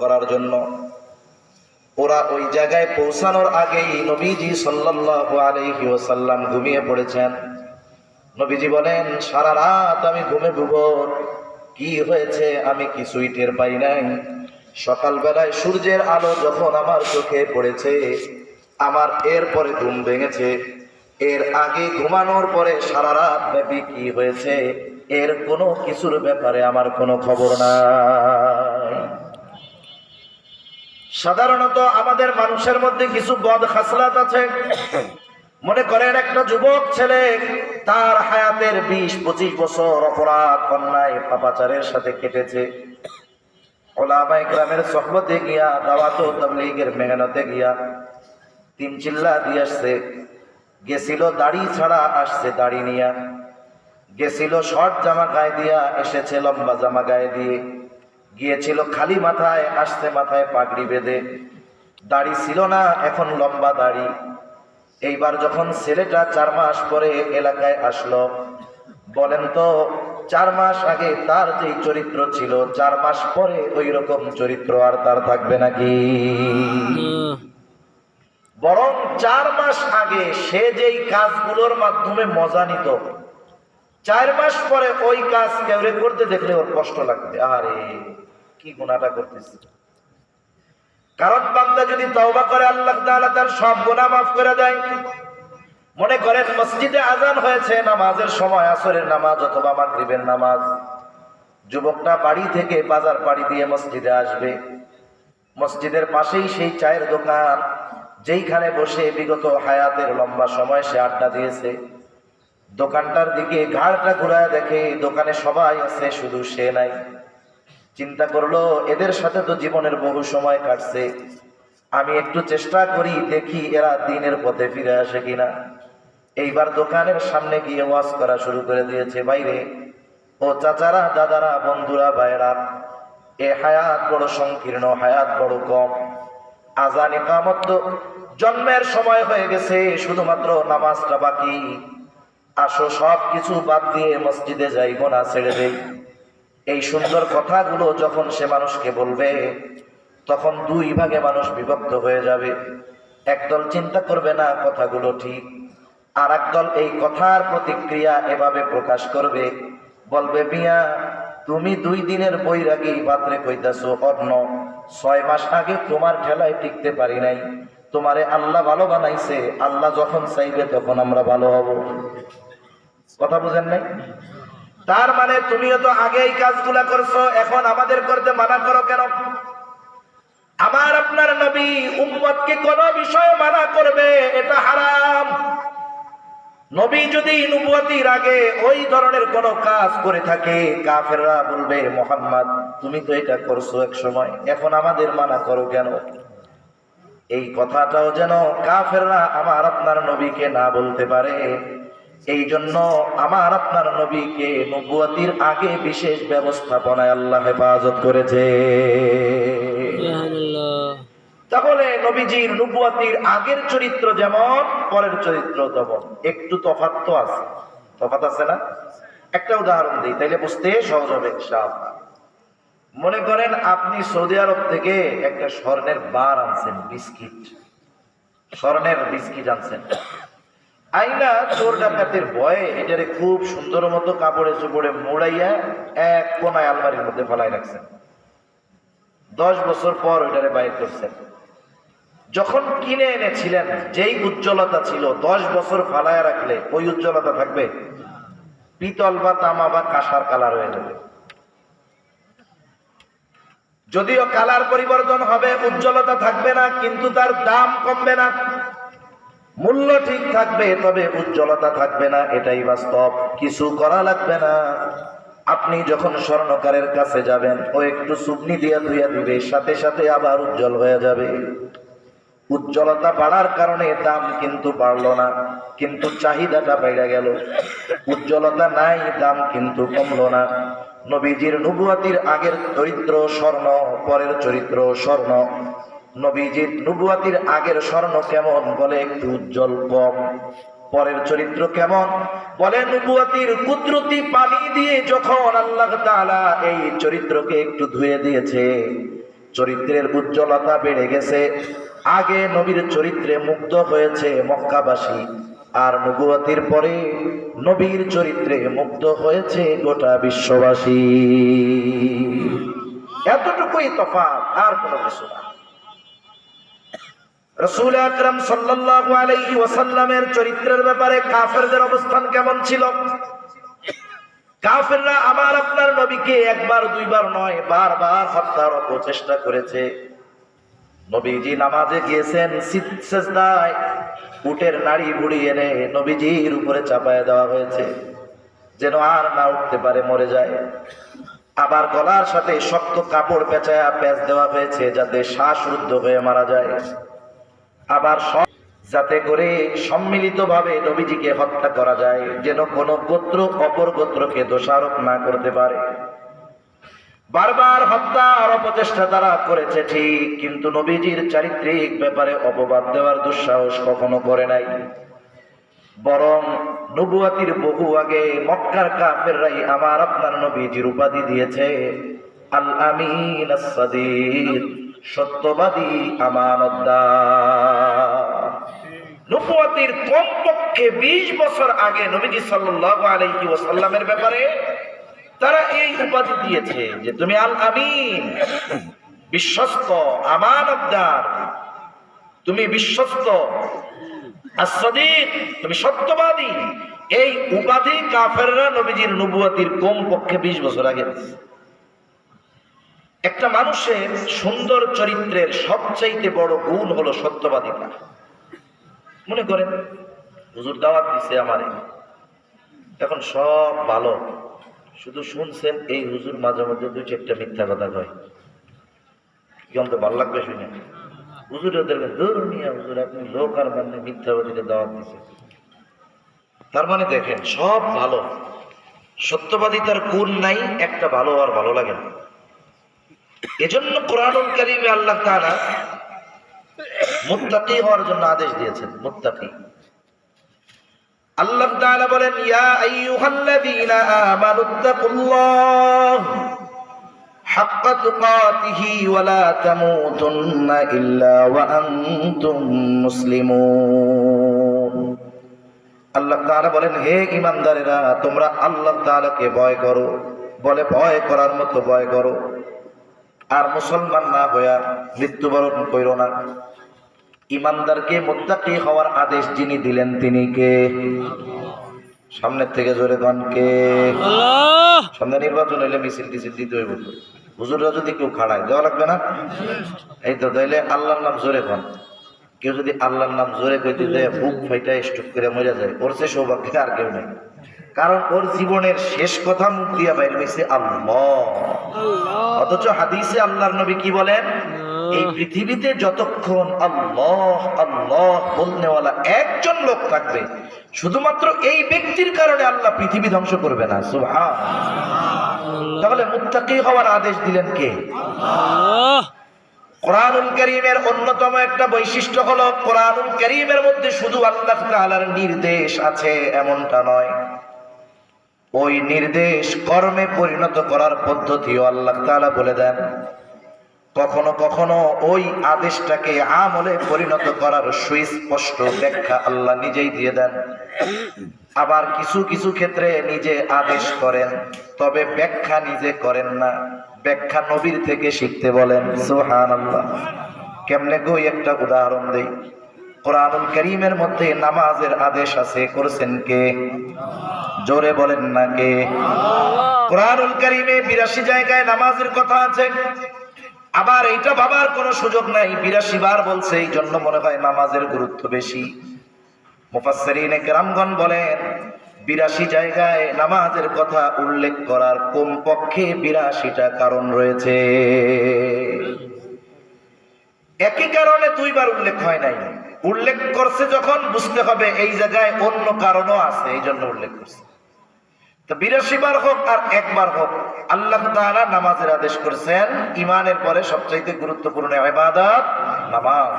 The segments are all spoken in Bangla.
করার জন্য। ওরা ওই জায়গায় পৌঁছানোর আগেই নবীজি সাল্লাল্লাহু আলাইহি ওয়াসাল্লাম ঘুমিয়ে পড়েছেন। নবীজি বলেন, সারা রাত আমি ঘুমে ঘুমোর, কি হয়েছে আমি কিছুই টের পাই নাই। সকালবেলায় সূর্যের আলো যখন আমার চোখে পড়েছে, আমার এরপরে ঘুম ভেঙেছে। এর আগে ঘুমানোর পরে সারা রাত ব্যাপী কি হয়েছে এর কোনো কিছুর ব্যাপারে আমার কোনো খবর নাই। সাধারণত আমাদের মানুষের মধ্যে কিছু বদ খাসলাত আছে। মনে করেন একটা যুবক ছেলে, তার হায়াতের 20-25 বছর অপরাধ অন্যায় পাপাচারের সাথে কেটেছে। ওলামায়ে কেরামের সোহবতে গিয়া, দাওয়াত ও তাবলীগের মেহনতে গিয়া 3 চিল্লা দিয়ে আসছে। গেছিল দাড়ি ছাড়া, আসছে দাড়ি নিয়া। গেছিল শর্ট জামা গায়ে দিয়া, এসেছে লম্বা জামা গায়ে দিয়ে। গিয়েছিল খালি মাথায়, আসছে মাথায় পাগড়ি বেঁধে। দাড়ি ছিল না, এখন লম্বা দাড়ি। এইবার যখন ছেলেটা 4 মাস পরে এলাকায় আসলো, বলেন তো 4 মাস আগে তার যে চরিত্র ছিল, 4 মাস পরে ওই রকম চরিত্র আর তার থাকবে নাকি? বরং 4 মাস আগে সে যেই কাজগুলোর মাধ্যমে মজা নিত, 4 মাস পরে ওই কাজ কেউ করতে দেখলে ওর কষ্ট লাগবে। আরে কি গুনাহটা করতেছে। কারণ বান্দা যদি তওবা করে, আল্লাহ তাআলা তার সব গুনাহ মাফ করে দেয়। মনে করেন মসজিদে আজান হয়েছে, নামাজের সময়, আসরের নামাজ অথবা মাগরিবের নামাজ। যুবকটা বাড়ি থেকে বাজার পাড়ি দিয়ে মসজিদে আসবে। মসজিদের পাশেই সেই চায়ের দোকান, যেইখানে বসে বিগত হায়াতের লম্বা সময় সে আড্ডা দিয়েছে। দোকানটার দিকে ঘাড়টা ঘুরায় দেখে দোকানে সবাই আছে, শুধু সে নাই। চিন্তা করলো, এদের সাথে তো জীবনের বহু সময় কাটছে, আমি একটু চেষ্টা করি, দেখি এরা দ্বীনের পথে ফিরে আসে কিনা। এইবার দোকানের সামনে গিয়ে ওয়াজ করা শুরু করে দিয়েছে। বাইরে ও চাচারা, দাদারা, বন্ধুরা, ভাইরা, এ হায়াত বড় সংকীর্ণ, হায়াত বড় কম। আজান ইকামত তো জন্মের সময় হয়ে গেছে, শুধুমাত্র নামাজটা বাকি। আসো সব কিছু বাদ দিয়ে মসজিদে যাইব না, ছেড়ে দেই। এই সুন্দর কথাগুলো যখন সে মানুষকে বলবে, তখন 2 ভাগে মানুষ বিভক্ত হয়ে যাবে। একদল চিন্তা করবে না কথাগুলো ঠিক, আর একদল এই কথার প্রতিক্রিয়া এভাবে প্রকাশ করবে, বলবে, মিয়া তুমি 2 দিনের বৈরাগী পাত্রে কইতাছো অন্য, 6 মাস আগে তোমার ঠেলায় টিকতে পারি নাই। তোমারে আল্লাহ ভালো বানাইছে, আল্লাহ যখন চাইবে তখন আমরা ভালো হব। কথা বুঝেন নাই? তার মানে তুমিও তো আগে এই কাজগুলা করছো, এখন আমাদের করতে মানা করো কেন? আমার আপনার নবী উম্মতকে কোন বিষয়ে মানা করবে, এটা হারাম। নবী যদি নবুয়তির আগে ওই ধরনের কোন কাজ করে থাকে, কাফেররা বলবে, মুহাম্মদ তুমি তো এটা করছো এক সময়, এখন আমাদের মানা করো কেন? এই কথাটাও যেন কাফেররা আমার আপনার নবীকে না বলতে পারে, এই জন্য আমার আপনার নবীকে নবুয়তির আগে বিশেষ ব্যবস্থাপনায় আল্লাহ হেফাজত করেছে। তাহলে নবীজির নবুয়তির আগের চরিত্র যেমন, পরের চরিত্র তেমন। একটু তফাৎ তো আছে, তফাৎ আছে না? একটা উদাহরণ দিই, তাইলে বুঝতে সহজ হবে ইনশাআল্লাহ। মনে করেন আপনি সৌদি আরব থেকে একটা স্বর্ণের বার আনছেন, বিস্কিট, স্বর্ণের বিস্কিট আনছেন। আইনা চোর ডাকাতের ভয়ে এটারে খুব সুন্দর মতো কাপড়ে চোপড়ে মোড়াইয়া এক কোনায় আলমারির মধ্যে ফেলাই রাখছেন। 10 বছর পর ওইটারে বাইর করছেন। যখন কিনে এনেছিলেন, যেই উজ্জ্বলতা ছিল, 10 বছর ফালায় রাখলে ওই উজ্জ্বলতা থাকবে? পিতল বা তামা বা কাঁসার কালার হয়ে যাবে। যদিও কালার পরিবর্তন হবে, উজ্জ্বলতা থাকবে না, কিন্তু তার দাম কমবে না। মূল্য ঠিক থাকবে, তবে উজ্জ্বলতা থাকবে না, এটাই বাস্তব। কিছু করা লাগবে না। আপনি যখন স্বর্ণকারের কাছে যাবেন, ও একটু চুবনি দিয়ে ধুইয়া দিবে, সাথে সাথে আবার উজ্জ্বল হয়ে যাবে। উজ্জ্বলতা বাড়ার কারণে দাম কিন্তু বাড়লো না, কিন্তু চাহিদাটা বেড়ে গেল। উজ্জ্বলতা নাই, দাম কিন্তু কমলো না। নবীজির নবুয়তির আগের চরিত্র স্বর্ণ, পরের চরিত্র স্বর্ণ। নবীজির নবুয়তির আগের স্বর্ণ কেমন? বলে একটু উজ্জ্বল, কম। পরের চরিত্র কেমন? বলে নবুয়তির কুদরতি পানি দিয়ে যখন আল্লাহ তাআলা এই চরিত্রকে একটু ধুয়ে দিয়েছে, চরিত্রের উজ্জ্বলতা বেড়ে গেছে। আগে নবীর চরিত্রে মুগ্ধ হয়েছে মক্কাবাসী, আর নবুয়তির পরে নবীর চরিত্রে মুগ্ধ হয়েছে গোটা বিশ্ববাসী। এতটুকুই তফাৎ, আর কোনো কিছু না। রাসূল আকরাম সাল্লাল্লাহু আলাইহি ওয়াসাল্লামের চরিত্রের ব্যাপারে কাফেরদের অবস্থান কেমন ছিল? কাফেররা আমার আপনার নবীকে একবার দুইবার নয়, বারবার হত্যার প্রচেষ্টা করেছে। নবীজি নামাজে গিয়েছেন, সিজদায় উটের নাড়ি বুড়ি এনে নবীজির উপরে চাপায় দেওয়া হয়েছে, যেন আর না উঠতে পারে, মরে যায়। আবার গলার সাথে শক্ত কাপড় পেঁচায়া পেঁচ দেওয়া হয়েছে, যাতে শ্বাসরুদ্ধ হয়ে মারা যায়। আবার যাতে করে সম্মিলিতভাবে নবীজিকে হত্যা করা যায়, যেন কোনো গোত্র অপর গোত্রকে দোষারোপ না করতে পারে। বারবার হত্যার অপচেষ্টা তারা করেছে ঠিক, কিন্তু নবীজির চারিত্রিক ব্যাপারে অপবাদ দেওয়ার দুঃসাহস কখনো করে নাই। বরং নবুয়তির বহু আগে মক্কার কাফেররাই আমার আপনার নবীজির উপাধি দিয়েছে আল আমিন আস-সাদিক, সত্যবাদী আমানতদার। নবুয়তির কমপক্ষে 20 বছর আগে নবীজি সাল্লাল্লাহু আলাইহি ওয়াসাল্লামের ব্যাপারে তারা এই উপাধি দিয়েছে যে তুমি আল আমিন, বিশ্বস্ত, আমানতদার, তুমি বিশ্বস্ত, as-সাদিক, তুমি সত্যবাদী। এই উপাধি কাফেররা নবীজির নবুয়তির কমপক্ষে 20 বছর আগে। একটা মানুষের সুন্দর চরিত্রের সবচাইতে বড় গুণ হলো সত্যবাদিতা। মনে করেন হুজুর দাওয়াত দিছে আমারে, এখন সব ভালো, শুধু শুনছেন এই হুজুর মাঝে মধ্যে 2-4টা মিথ্যা কথা কয়, কেমন তো ভালো লাগবে শুনে। হুজুরে দেখবেন ধর্মীয় হুজুর, আপনি লোক আর মানে মিথ্যাবাদীকে দাওয়াত দিছে। তার মানে দেখেন সব ভালো, সত্যবাদিতার গুণ নাই, একটা ভালো আর ভালো লাগে না। এজন্য কোরআনুল কারীমে আল্লাহ তাআলা মুত্তাকি হওয়ার জন্য আদেশ দিয়েছেন। মুত্তাকি, আল্লাহ তাআলা বলেন ইয়া আইয়ুহাল্লাযীনা আমানুত্তাকুল্লাহ হাক্কা তুকাতিহি ওয়া লা তামুতুন্না ইল্লা ওয়া আনতুম মুসলিমুন। আল্লাহ তাআলা বলেন হে ঈমানদারেরা, তোমরা আল্লাহ তাআলাকে ভয় করো, বলে ভয় করার মতো ভয় করো, আর মুসলমান না হইয়া মৃত্যুবরণ কইরো না। ঈমানদারকে মুত্তাকি হওয়ার আদেশ যিনি দিলেন তিনি কে? সামনের থেকে জোরে গান কে? আল্লাহ। সামনে নির্বাচন হইলে মিছিল টিছিল দিতে হইব, হুজুররা যদি কেউ খাড়ায় দেওয়া লাগবে না। এই তো তাইলে আল্লাহর নাম জোরে গান। কেউ যদি আল্লাহর নাম জোরে কইতে দেয় বুক ফাইটা স্ট্রোক করে মরে যায়, ওর সে সৌভাগ্য আর কেউ নেই। কারণ ওর জীবনের শেষ কথা মুখ দিয়া বাইর হইছে আল্লাহ। অথচ হাদিসে আল্লাহর নবী কি বলেন? এই পৃথিবীতে যতক্ষণ আল্লাহ আল্লাহ বলনেওয়ালা একজন লোক থাকবে, শুধুমাত্র এই ব্যক্তির কারণে আল্লাহ পৃথিবী ধ্বংস করবে না। সুবহানাল্লাহ। তাহলে মুত্তাকি হওয়ার আদেশ দিলেন কে? আল্লাহ। কোরআনুল কারীমের অন্যতম একটা বৈশিষ্ট্য হলো কোরআনুল কারীমের মধ্যে শুধু আল্লাহ তাআলার নির্দেশ আছে এমনটা নয়, ওই নির্দেশ কর্মে পরিণত করার পদ্ধতিও আল্লাহ তাআলা বলে দেন। কখনো কখনো ওই আদেশটাকে আমলে পরিণত করার সুস্পষ্ট ব্যাখ্যা আল্লাহ নিজেই দিয়ে দেন। আবার কিছু কিছু ক্ষেত্রে নিজে আদেশ করেন, তবে ব্যাখ্যা নিজে করেন না, ব্যাখ্যা নবীর থেকে শিখতে বলেন। সুবহানাল্লাহ। কেমনে গো? একটা উদাহরণ দেই। কোরআনুল কারীমের মধ্যে নামাজের আদেশ আছে, করেছেন কে? জোরে বলেন না কে? কোরআনুল কারীমে 82 জায়গায় নামাজের কথা আছে। আবার এইটা ভাবার কোনো সুযোগ নাই 82 বার বলছে, এই জন্য মনে হয় নামাজের গুরুত্ব বেশি। মুফাসসিরিনে কেরামগণ বলেন 82 জায়গায় নামাজের কথা উল্লেখ করার কমপক্ষে 82টা কারণ রয়েছে। একই কারণে 2 বার উল্লেখ হয় নাই। উল্লেখ করছে যখন বুঝতে হবে এই জায়গায় অন্য কারণও আছে, এই জন্য উল্লেখ করছে। তো 82 বার হোক আর একবার হোক, আল্লাহ তাআলা নামাজের আদেশ করেছেন। ঈমানের পরে সবচেয়ে গুরুত্বপূর্ণ ইবাদত নামাজ।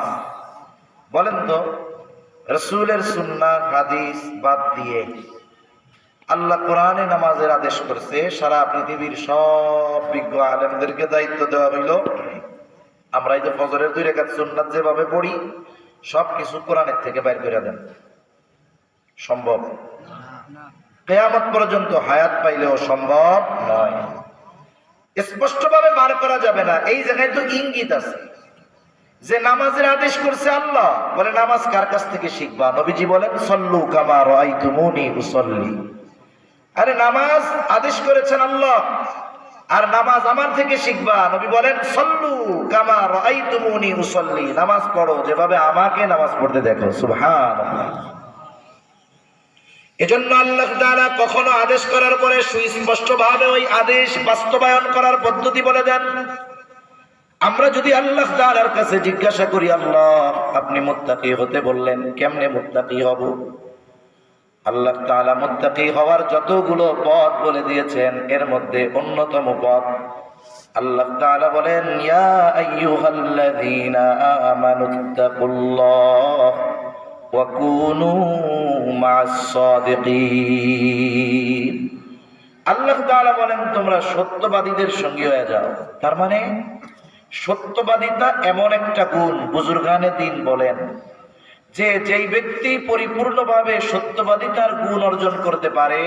বলেন তো, রাসূলের সুন্নাহ হাদিস বাদ দিয়ে আল্লাহ কোরআনে নামাজের আদেশ করেছে। সারা পৃথিবীর সব বিজ্ঞ আলেমদেরকে দায়িত্ব দেওয়া হইল আমরা এই যে ফজরের 2 রাকাত সুন্নাত যেভাবে পড়ি সবকিছু কোরআনের থেকে বাইর করে দেন, সম্ভব কিয়ামত পর্যন্ত হায়াত পাইলেও সম্ভব নয়, স্পষ্টভাবে বার করা যাবে না। এই জায়গায় তো ইঙ্গিত আছে যে নামাজের আদেশ করছে আল্লাহ, বলে নামাজ কার কাছ থেকে শিখবা? নবীজি বলেন সল্লু কামা রাআইতুমুনি উসাল্লি। আরে নামাজ আদেশ করেছেন আল্লাহ, আর নামাজ আমার থেকে শিখবা। নবী বলেন সল্লু কামা রাআইতুমুনি উসাল্লি, নামাজ পড়ো যেভাবে আমাকে নামাজ পড়তে দেখো। সুবহানাল্লাহ। এজন্য আল্লাহ তাআলা কখনো আদেশ করার পরে সুস্পষ্টভাবে ওই আদেশ বাস্তবায়ন করার পদ্ধতি বলে দেন। আমরা যদি আল্লাহ তাআলার কাছে জিজ্ঞাসা করি, আল্লাহ আপনি মুত্তাকি হতে বললেন, কেমনে মুত্তাকি হব? আল্লাহ তাআলা মুত্তাকি হওয়ার যতগুলো পথ বলে দিয়েছেন এর মধ্যে অন্যতম পথ আল্লাহ তাআলা বলেন ইয়া আইয়ুহাল্লাযীনা আমানুত্তাকুল্লাহ ওয়া কুনু মা'আস সাদিকিন। আল্লাহ তাআলা বলেন তোমরা সত্যবাদীদের সঙ্গী হয়ে যাও। তার মানে সত্যবাদিতা এমন একটা গুণ, বুজুর্গানে দ্বীন বলেন যে যেই ব্যক্তি পরিপূর্ণভাবে সত্যবাদিতার গুণ অর্জন করতে পারে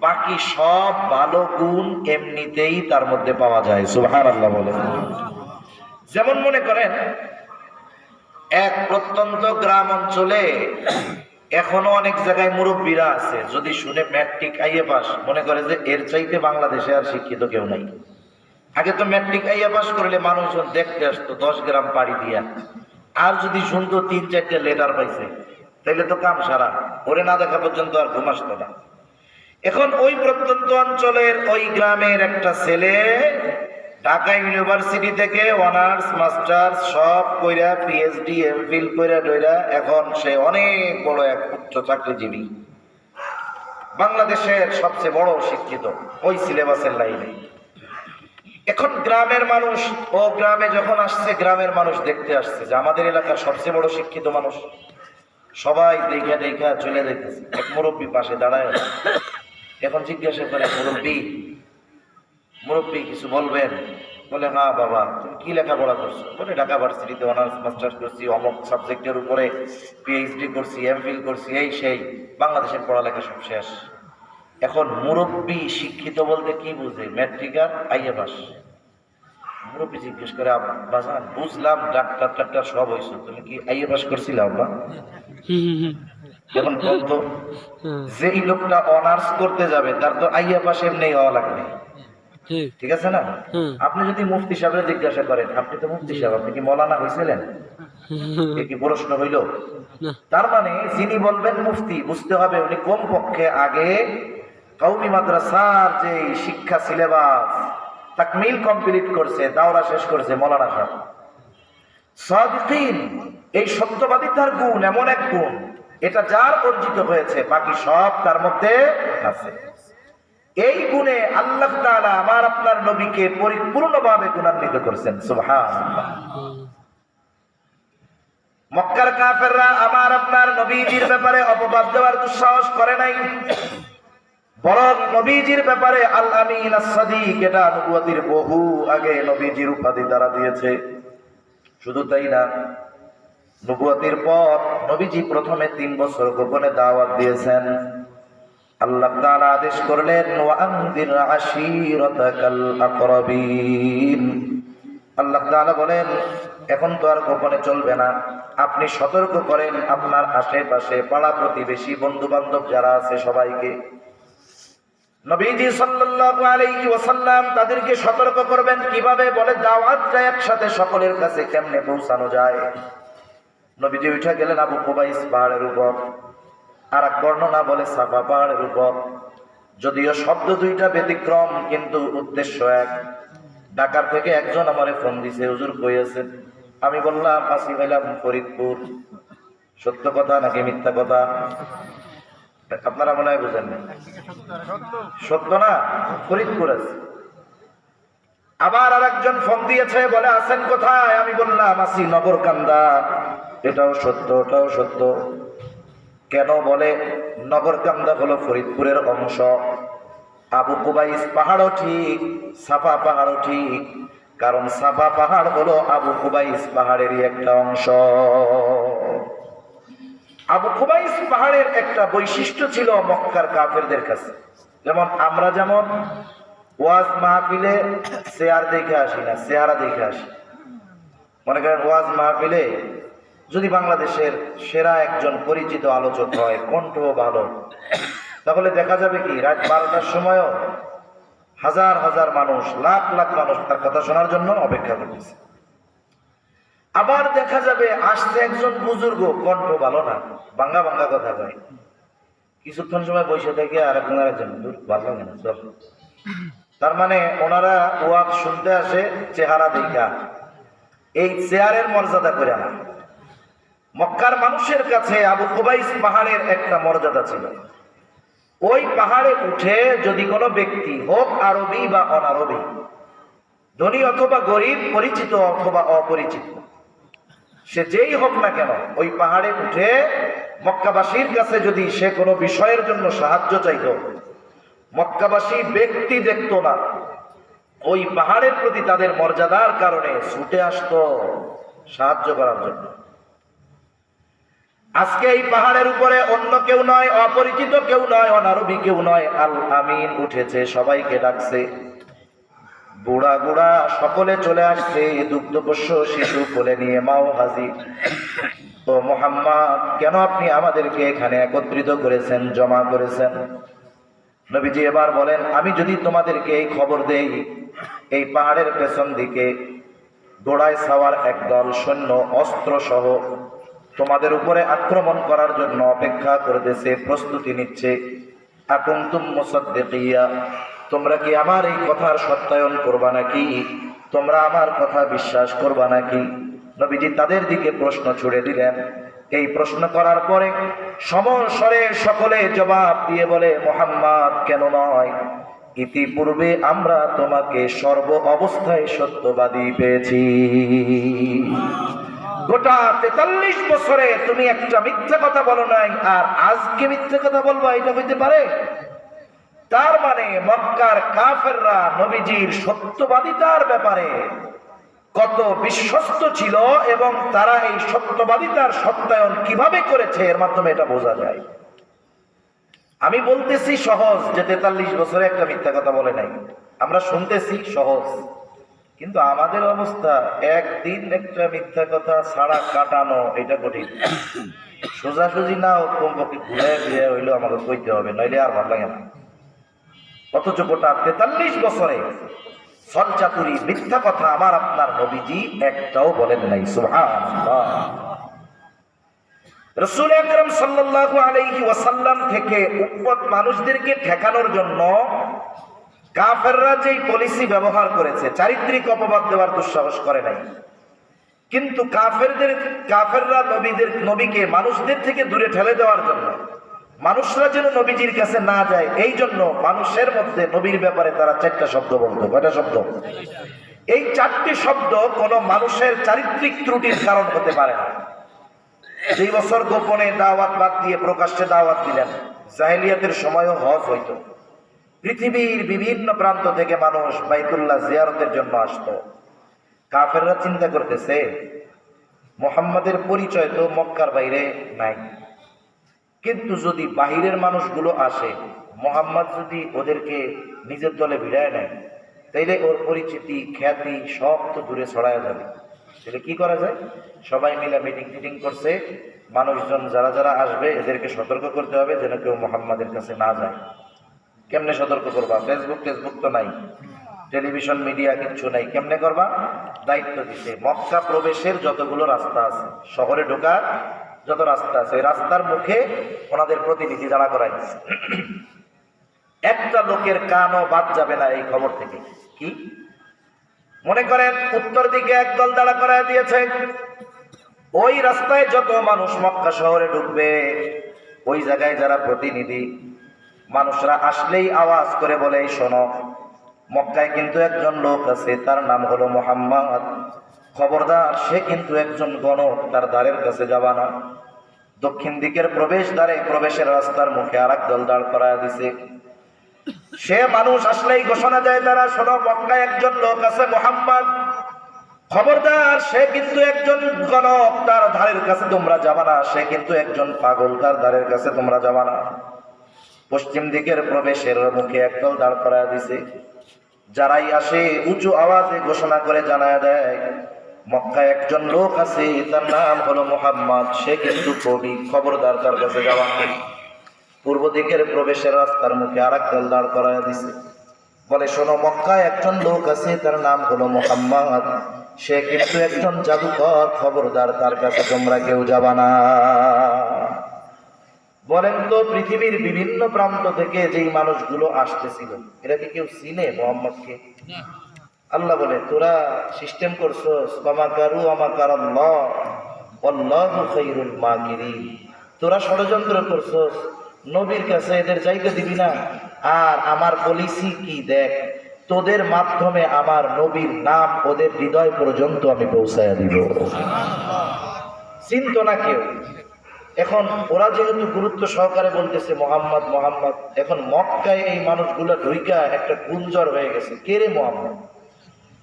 বাকি সব ভালো গুণ এমনিতেই তার মধ্যে পাওয়া যায়। সুবহানাল্লাহ বলেন। যেমন মনে করেন এক প্রত্যন্ত গ্রাম অঞ্চলে এখনো অনেক জায়গায় মুরব্বীরা আছে, যদি শুনে ম্যাট্রিক আইএ পাস মনে করে যে এর চাইতে বাংলাদেশে আর শিক্ষিত কেউ নাই। আগে তো ম্যাট্রিক আইএ পাস করলে মানুষজন দেখতে আসতো 10 গ্রাম পাড়ি দিয়া, আর যদি শুনতো 3-4টা লেটার পাইছে তাইলে তো কাম সারা, ওরে না দেখা পর্যন্ত আর ঘুম আসতো না। এখন ওই প্রত্যন্ত অঞ্চলের ওই গ্রামের একটা ছেলে ঢাকা ইউনিভার্সিটি থেকে অনার্স মাস্টার্স সব কইরা পিএইচডি এমফিল কইরা ডইরা এখন সে অনেক বড় এক উচ্চ চাকরিজীবী, বাংলাদেশের সবচেয়ে বড় শিক্ষিত ওই সিলেবাসের লাইনে। এখন গ্রামের মানুষ, ও গ্রামে যখন আসছে গ্রামের মানুষ দেখতে আসছে যে আমাদের এলাকার সবচেয়ে বড় শিক্ষিত মানুষ, সবাই দেখা দেখা চলে যাইতেছে। এক মুরব্বী পাশে দাঁড়ায়, এখন জিজ্ঞাসা করে মুরব্বী কিছু বলবেন? বলে হ্যাঁ বাবা তুমি কি লেখাপড়া করছো? বলে ঢাকা ভার্সিটিতে অনার্স মাস্টার্স করছি, অমুক সাবজেক্টের উপরে পিএইচডি করছি, এমফিল করছি, এই সেই বাংলাদেশের পড়ালেখা সব শেষ। এখন মুরব্বী শিক্ষিত বলতে কি বুঝে? ম্যাট্রিক আর আইএ পাস। মুরব্বী জিজ্ঞেস করে বাজান বুঝলাম ডাক্তার টাক্তার সব হয়েছে, তুমি কি আইএ পাস করছিলে আব্বা? এখন বলতো যেই লোকটা অনার্স করতে যাবে তার তো আইএ পাস এমনি হওয়া লাগবে, ঠিক আছে না? আপনি যদি মুফতি সাহেবের জিজ্ঞাসা করেন, আপনি তো মুফতি সাহেব, আপনি কি মৌলানা হয়েছিলেন? এ কি প্রশ্ন হইল? তার মানে যিনি বলবেন মুফতি, বুঝতে হবে উনি কম পক্ষে আগে কওমি মাদ্রাসার যে শিক্ষা সিলেবাস তাকমিল কমপ্লিট করছে, দাওরা শেষ করছে মৌলানা সাহেব। সাদিকিন, এই সত্যবাদিতার গুণ এমন এক গুণ, এটা যার অর্জিত হয়েছে বাকি সব তার মধ্যে আছে। এই গুণে আল্লাহ তাআলা আমার আপনার নবীকে পরিপূর্ণভাবে গুণান্বিত করেছেন। সুবহানাল্লাহ। মক্কার কাফেররা আমার আপনার নবীজির ব্যাপারে অপবাদ দেওয়ার দুঃসাহস করে নাই, বরং নবীজির ব্যাপারে আল আমিন আস-সাদিক, এটা নবুয়তির বহু আগে নবীজির উপাধি দ্বারা দিয়েছে। শুধু তাই না, নবুয়তির পর নবীজি প্রথমে 3 বছর গোপনে দাওয়াত দিয়েছেন। আল্লাহ তাআলা আদেশ করলেন ওয়া আনদির আশীরাতাকাল আকরাবিন। আল্লাহ তাআলা বলেন এখন তো আর গোপনে চলবে না, আপনি সতর্ক করেন আপনার আশেপাশে পাড়া প্রতিবেশী বন্ধু বান্ধব যারা আছে সবাইকে। নবীজি সাল্লাল্লাহু আলাইহি ওয়াসাল্লাম তাদেরকে সতর্ক করবেন কিভাবে? বলে দাওয়াতটা একসাথে সকলের কাছে কেমনে পৌঁছানো যায়। নবীজি উঠে গেলেন আবু কুবাইস পাহাড়ের উপর, আর এক বর্ণনা বলে সাফা পাহাড়ের উপর। যদিও শব্দ দুইটা ব্যতিক্রম কিন্তু উদ্দেশ্য এক। ঢাকার থেকে একজন আমারে ফোন দিছে, হুজুর কই আছেন? আমি বললাম আসি হইলাম ফরিদপুর। সত্য কথা নাকি মিথ্যা কথা? আপনারা মনে হয় বুঝেন না। সত্য না, ফরিদপুর আছে। আবার আর একজন ফোন দিয়েছে, বলে আছেন কোথায়? আমি বললাম আসি নগরকান্দা। এটাও সত্য, ওটাও সত্য। কেন? বলে নগরকান্দা হলো ফরিদপুরের অংশ, আবু কুবাইস পাহাড়ও ঠিক, সাফা পাহাড়ও ঠিক। কারণ সাফা পাহাড় হলো আবু কুবাইস পাহাড়েরই একটা অংশ। আবু কুবাইস পাহাড়ের একটা বৈশিষ্ট্য ছিল মক্কার কাফেরদের কাছে। যেমন আমরা যেমন ওয়াজ মাহফিলে চেয়ার দেখে আসি না, চেহারা দেখে আসি। মনে করেন ওয়াজ মাহফিলে যদি বাংলাদেশের সেরা একজন পরিচিত আলোচক হয়, কণ্ঠ ভালো, তাহলে দেখা যাবে কি রাত 12টার সময়ও হাজার হাজার মানুষ, লাখ লাখ মানুষ তার কথা শোনার জন্য অপেক্ষা করতেছে। আবার দেখা যাবে আসছে একজন বুজুর্গ, কণ্ঠ ভালো না, বাংলা বাংলা কথা কয়, কিছুক্ষণ সময় বসে থেকে আরেকজন ভালো লাগে না। তার মানে ওনারা ওয়াজ শুনতে আসে চেহারা দেখা, এই চেয়ারের মর্যাদা করে না। মক্কার মানুষের কাছে আবু কুবাইস পাহাড়ের একটা মর্যাদা ছিল। ওই পাহাড়ে উঠে যদি কোনো ব্যক্তি হোক আরবি বা অনারবি, ধনী অথবা গরিব, পরিচিত অথবা অপরিচিত, সে যেই হোক না কেন, ওই পাহাড়ে উঠে মক্কাবাসীর কাছে যদি সে কোনো বিষয়ের জন্য সাহায্য চাইত, মক্কাবাসী ব্যক্তি দেখত না, ওই পাহাড়ের প্রতি তাদের মর্যাদার কারণে ছুটে আসতো সাহায্য করার জন্য। আজকে এই পাহাড়ের উপরে অন্য কেউ নয়, অপরিচিত কেউ নয়, অনারবি কেউ নয়, আল আমিন উঠেছে, সবাইকে ডাকছে। বুড়া বুড়া সকলে চলে আসছে, দুগ্ধপোষ্য শিশু কোলে নিয়ে মাও হাজির। তো মুহাম্মদ, কেন আপনি আমাদেরকে এখানে একত্রিত করেছেন, জমা করেছেন? নবীজি এবার বলেন, আমি যদি তোমাদেরকে এই খবর দেই, এই পাহাড়ের পেছন দিকে ঘোড়ায় সাওয়ার একদল সৈন্য অস্ত্র সহ তোমাদের উপরে আক্রমণ করার জন্য অপেক্ষা করতেছে, প্রস্তুতি নিচ্ছে, আকুনতুম মুসাদ্দিকিয়া, তোমরা কি আমার এই কথার সত্যায়ন করবা নাকি? তোমরা আমার কথা বিশ্বাস করবা নাকি? নবীজি তাদের দিকে প্রশ্ন ছুড়ে দিলেন। এই প্রশ্ন করার পরে সমস্বরে সকলে জবাব দিয়ে বলে, মুহাম্মদ, কেন নয়, ইতিপূর্বে আমরা তোমাকে সর্ব অবস্থায় সত্যবাদী পেয়েছি। গোটা 43 বছরে তুমি একটা মিথ্যা কথা বলো নাই, আর আজকে মিথ্যা কথা বলবা, এটা হইতে পারে? তার মানে মক্কার কাফেররা নবীজির সত্যবাদিতার ব্যাপারে কত বিশ্বস্ত ছিল, এবং তারা এই সত্যবাদিতার সত্যায়ন কিভাবে করেছে এর মাধ্যমে এটা বোঝা যায়। আমি বলতেছি সহজ যে 43 বছরে একটা মিথ্যা কথা বলে নাই, আমরা শুনতেছি সহজ, কিন্তু আমাদের অবস্থা একদিন একটা মিথ্যা কথা ছাড়া কাটানো এটা কঠিন। সোজাসুজি না হোক, কমপক্ষে ঘুরে ফিরে হইলেও আমাকে কইতে হবে, নইলে আর ভালো লাগে না। অথচ গোটা 43 বছরে সলচাতুরি মিথ্যা কথা আমার আপনার নবীজি একটাও বলেন নাই। সুবহানাল্লাহ। রাসূল আকরাম সাল্লাল্লাহু আলাইহি ওয়াসাল্লাম থেকে উম্মত মানুষদেরকে ঠেকানোর জন্য কাফেররা যেই পলিসি ব্যবহার করেছে, চারিত্রিক অপবাদ দেওয়ার দুঃসাহস করে নাই, কিন্তু কাফেররা নবীকে মানুষদের থেকে দূরে ঠেলে দেওয়ার জন্য, মানুষরা যেন নবীজির কাছে না যায়, এই জন্য মানুষের মধ্যে নবীর ব্যাপারে তারা 4টা শব্দ বলতো। কয়টা শব্দ? এই 4টি শব্দ কোন মানুষের চারিত্রিক ত্রুটির কারণ হতে পারে না। যেই বছর গোপনে দাওয়াত বাদ দিয়ে প্রকাশ্যে দাওয়াত দিলেন, জাহেলিয়াতের সময়ও হজ হইতো, পৃথিবীর বিভিন্ন প্রান্ত থেকে মানুষ বাইতুল্লাহ জিয়ারতের জন্য আসতো। কাফেররা চিন্তা করতেছে, মুহাম্মাদের পরিচয় তো মক্কার বাইরে নাই, কিন্তু যদি বাহিরের মানুষগুলো আসে, মুহাম্মদ যদি ওদেরকে নিজের দলে ভিড়ায় নেয়, তাইলে ওর পরিচিতি, খ্যাতি সব তো দূরে ছড়ায় যাবে। তাহলে কি করা যায়? সবাই মিলে মিটিং করছে, মানুষজন যারা যারা আসবে এদেরকে সতর্ক করতে হবে যেন কেউ মুহাম্মাদের কাছে না যায়। কেমনে সতর্ক করবা? ফেসবুক তো নাই, টেলিভিশন মিডিয়া কিচ্ছু নাই, কেমনে করবা? দায়িত্ব দিতে, মক্কা প্রবেশের যতগুলো রাস্তা আছে, শহরে ঢোকার যত রাস্তা আছে, ওই রাস্তার মুখে ওনাদের প্রতিনিধি দাঁড়া করাই দিচ্ছে। একটা লোকের কানও বাদ যাবে না এই খবর থেকে। কি মনে করেন, উত্তর দিকে একদল দাঁড়া করাই দিয়েছে, ওই রাস্তায় যত মানুষ মক্কা শহরে ঢুকবে, ওই জায়গায় যারা প্রতিনিধি, মানুষরা আসলেই আওয়াজ করে বলে, এই শোনো, মক্কায় কিন্তু একজন লোক আছে, তার নাম হলো মুহাম্মদ, খবরদার, সে কিন্তু একজন গণক, তার দ্বারের কাছে যাবা না। দক্ষিণ দিকের প্রবেশের রাস্তার মুখে আর এক দল দাঁড় করায় দিছে, সে মানুষ আসলেই ঘোষণা দেয়, তারা শোনো, মক্কায় একজন লোক আছে মুহাম্মদ, খবরদার, সে কিন্তু একজন গণক, তার ধারের কাছে তোমরা যাবা না। সে কিন্তু একজন পাগল, তার ধারের কাছে তোমরা যাবা না। পশ্চিম দিকের প্রবেশের মুখে একদল দাঁড় করায় দিছে। যারাই আসে উঁচু আওয়াজে ঘোষণা করে জানায় দেয়, মক্কায় একজন লোক আছে, তার নাম হলো মুহাম্মদ, সে কিন্তু কবি, খবরদার তার কাছে যাওয়া। পূর্ব দিকের প্রবেশের রাস্তার মুখে আর একদল দাঁড় করায় দিছে, বলে শোনো, মক্কায় একজন লোক আছে, তার নাম হলো মুহাম্মদ, সে কিন্তু একজন জাদুকর, খবরদার তার কাছে তোমরা কেউ যাবা না। বলেন তো, পৃথিবীর বিভিন্ন প্রান্ত থেকে যেই মানুষগুলো আসতেছিল, এরা কি কেউ চিনে মুহাম্মদকে? আল্লাহ বলে, তোরা সিস্টেম করছস, ওয়ামাকারু ওয়ামাকারাল্লাহ ওয়াল্লাহু খায়রুল মাকিরিন। তোরা ষড়যন্ত্র করছস, নবীর কাছে এদের যাইতে দিবি না। আর আমার পলিসি কি দেখ, তোদের মাধ্যমে আমার নবীর নাম ওদের হৃদয় পর্যন্ত আমি পৌঁছায়া দিব। চিন্ত না কেউ। এখন ওরা যেহেতু গুরুত্ব সহকারে বলতেছে মোহাম্মদ মোহাম্মদ, এখন মক্কায় এই মানুষগুলো ঢুইকা একটা গুঞ্জর হয়ে গেছে, কে রে মোহাম্মদ?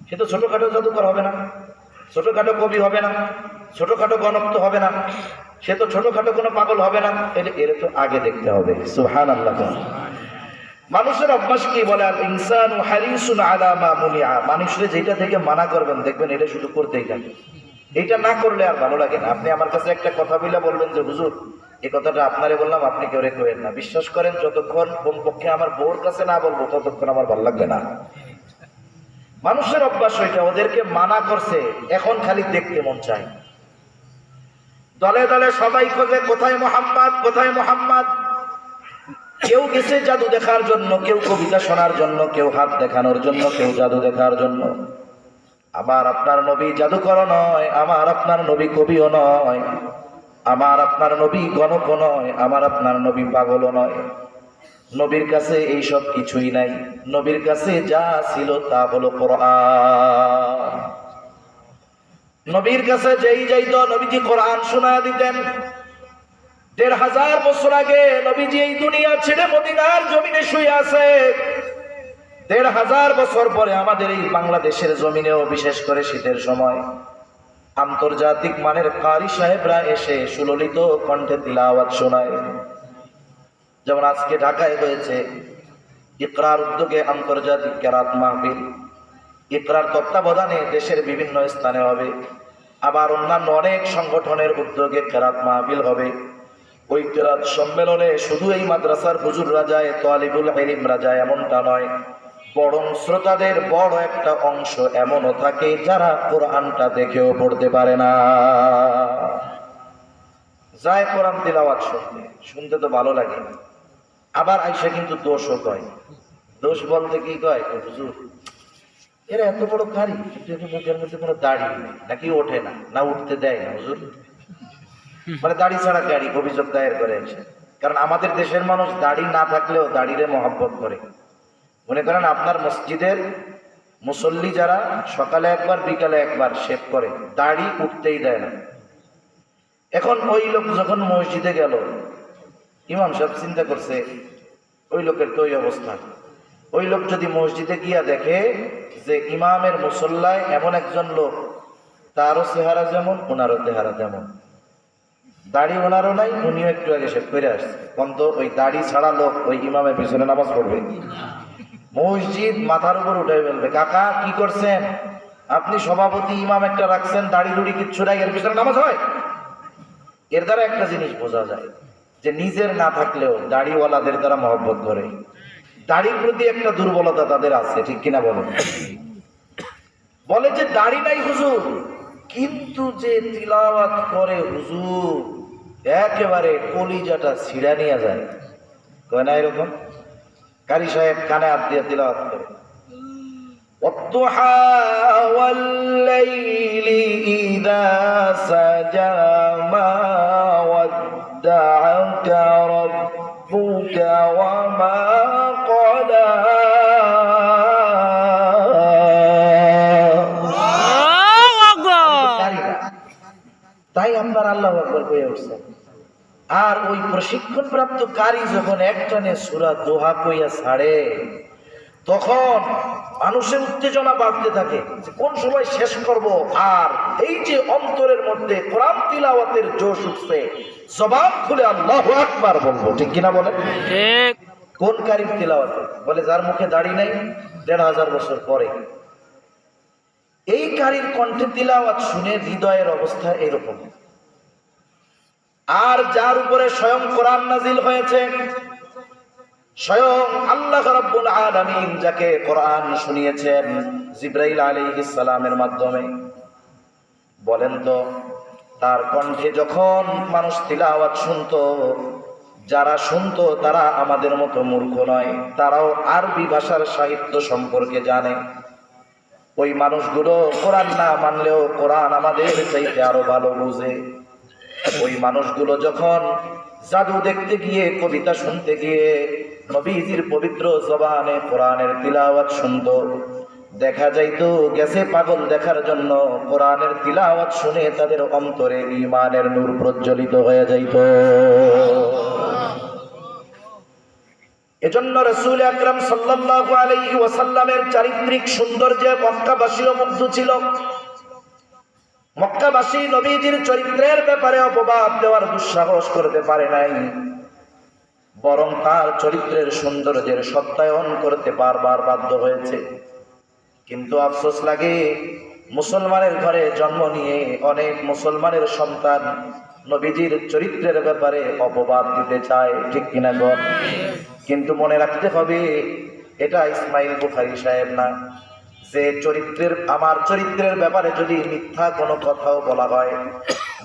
সে তো ছোটখাটো জাদুকর হবে না, ছোটখাটো কবি হবে না, ছোটখাটো গণক তো হবে না, সে তো ছোটখাটো কোনো পাগল হবে না। এর তো আগে দেখতে হবে। সুবহানাল্লাহ। মানুষের অভ্যাস কি বলে, আল ইনসানু হারিসুন আলা মা মুনিআ, মানুষের যেটা থেকে মানা করবেন দেখবেন এটা শুধু করতেই থাকে, এটা না করলে আর ভালো লাগে না। আপনি আমার কাছে একটা কথা বলে বলবেন যে হুজুর এই কথাটা আপনারে বললাম, আপনি কেউ করেন না। বিশ্বাস করেন, যতক্ষণ কমপক্ষে আমার বউর কাছে না বলবো ততক্ষণ আমার ভালো লাগবে না। মানুষের অভ্যাস ওইটা, ওদেরকে মানা করছে, এখন খালি দেখতে মন চায়। দলে দলে সবাই খোঁজে কোথায় মোহাম্মদ, কোথায় মোহাম্মদ। কেউ গেছে জাদু দেখার জন্য, কেউ কবিতা শোনার জন্য, কেউ হাত দেখানোর জন্য, কেউ জাদু দেখার জন্য। আমার আপনার নবী জাদুকর নয়, আমার আপনার নবী কবিও নয়, আমার আপনার নবী গণক নয়, আমার আপনার নবী পাগলও নয়। নবীর কাছে এই সব কিছুই নাই। নবীর কাছে যা ছিল তা হলো কোরআন। নবীর কাছে যেই যাইত নবীজি কোরআন শোনা দিতেন। ১৫০০ বছর আগে নবীজি এই দুনিয়া ছেড়ে মদিনার জমিনে শুয়ে আছে। ১৫০০ বছর পরে আমাদের এই বাংলাদেশের জমিনেও, বিশেষ করে শীতের সময়, আন্তর্জাতিক মানের কারি সাহেবরা এসে সুললিত কণ্ঠে তিলাওয়াত শোনায়। যেমন আজকে ঢাকায় হয়েছে ইকরার উদ্যোগে আন্তর্জাতিক কেরাত মাহফিল, ইকরার তত্ত্বাবধানে দেশের বিভিন্ন স্থানে হবে। আবার অন্যান্য অনেক সংগঠনের উদ্যোগে কেরাত মাহফিল হবে। ওই কেরাত সম্মেলনে শুধু এই মাদ্রাসার হুজুররা যায়, তালিবুল ইলমরা যায় এমনটা নয়, বরং শ্রোতাদের বড় একটা অংশ এমনও থাকে যারা কোরআনটা দেখেও পড়তে পারে না, যায় কোরআন তিলাওয়াত শুনতে। শুনতে তো ভালো লাগে, আবার আইসা কিন্তু দোষও কয়। দোষ বলতে কি কয়, হুজুর এরা এত বড় কারি, কিন্তু এর মুখের মধ্যে কোনো দাড়ি নেই, নাকি ওঠে না, না উঠতে দেয় না হুজুর, মানে দাড়ি ছাড়া গাড়ি, অভিযোগ দায়ের করে এসে। কারণ আমাদের দেশের মানুষ দাড়ি না থাকলেও দাড়িরে মহব্বত করে। মনে করেন আপনার মসজিদের মুসল্লি যারা সকালে একবার বিকালে একবার শেভ করে, দাড়ি উঠতেই দেয় না। এখন ওই লোক যখন মসজিদে গেল, ইমাম সাহেব চিন্তা করছে ওই লোকের তো ওই অবস্থা। ওই লোক যদি মসজিদে গিয়া দেখে যে ইমামের মুসল্লায় এমন একজন লোক, তারও চেহারা যেমন, ওনারও চেহারা যেমন, দাড়ি ওনারও নাই, উনিও একটু আগে শেভ করে আসছে, কিন্তু ওই দাড়ি ছাড়া লোক ওই ইমামের পিছনে নামাজ পড়বে, মসজিদ মাথার উপর উঠে ফেলবে। কাকা কি করছেন আপনি? সভাপতি ইমাম একটা রাখছেন, দাড়ি দুড়ি কিচ্ছু নাই, এর পিছনে নামাজ হয়? এর দ্বারা একটা জিনিস বোঝা যায় যে নিজের না থাকলেও দাড়িওয়ালাদের দ্বারা মহব্বত করে। দাড়ির প্রতি একটা দুর্বলতা তাদের আছে, ঠিক কিনা বলেন? বলে যে দাড়ি নাই হুজুর, কিন্তু যে তিলাওয়াত করে হুজুর, একেবারে কলিজাটা ছিঁড়া নিয়ে যায়। কয় না এরকম? কারি সাহেব কানে হাত দিয়ে তিলাওয়াত করে, والضحى والليل إذا سجى ما ودعك ربك وما قلى তাই আপনার আল্লাহু আকবার কইয়া উঠছেন। আর ওই প্রশিক্ষণ প্রাপ্ত কারি যখন একটানে সূরা দোহা কইয়া ছাড়ে, তখন মানুষের উত্তেজনা বাড়তে থাকে যে কোন সময় শেষ করব। আর এই যে অন্তরের মধ্যে কোরআন তিলাওয়াতের জোশ উঠছে, জবান খুলে আল্লাহু আকবার বলবো, ঠিক কিনা বলে? ঠিক। কোন কারিম তিলাওয়াতে? বলে যার মুখে দাড়ি নাই ১৫০০ বছর পরে। এই কারির কণ্ঠে তিলাওয়াত শুনে হৃদয়ের অবস্থা এরকম। আর যার উপরে স্বয়ং কোরআন নাজিল হয়েছে, স্বয়ং আল্লাহ রাব্বুল আলামিন যাকে কোরআন শুনিয়েছেন জিবরাইল আলাইহিস সালামের মাধ্যমে, বলেন তো তার কণ্ঠে যখন মানুষ তিলাওয়াত শুনতো, যারা শুনতো তারা আমাদের মতো মূর্খ নয়, তারাও আরবি ভাষার সাহিত্য সম্পর্কে জানে। ওই মানুষগুলো কোরআন না মানলেও কোরআন আমাদের চাইতে আরো ভালো বুঝে। ওই মানুষগুলো যখন জাদু দেখতে গিয়ে, কবিতা শুনতে গিয়ে নবীজির পবিত্র জবানে কোরআনের তিলাওয়াত শুনতো, দেখা যাইতো গেছে পাগল দেখার জন্য, কোরআনের তিলাওয়াত শুনে তাদের অন্তরে ঈমানের নূর প্রজ্বলিত হয়ে যাইতো। এজন্য রাসূল আকরাম সাল্লাল্লাহু আলাইহি ওয়াসাল্লামের চারিত্রিক সৌন্দর্যে মক্কাবাসীও মুগ্ধ ছিল। মক্কাবাসী নবীজির চরিত্রের ব্যাপারে অপবাদ দেওয়ার দুঃসাহস করতে পারে নাই, বরং তার চরিত্রের সৌন্দর্যের সত্যায়ন করতে বারবার বাধ্য হয়েছে। কিন্তু আফসোস লাগে, মুসলমানের ঘরে জন্ম নিয়ে অনেক মুসলমানের সন্তান নবীজির চরিত্রের ব্যাপারে অপবাদ দিতে চায়, ঠিক কিনা গো? কিন্তু মনে রাখতে হবে, এটা ইসমাইল বুখারী সাহেব না, যে চরিত্রের, আমার চরিত্রের ব্যাপারে যদি মিথ্যা কোনো কথাও বলা হয়,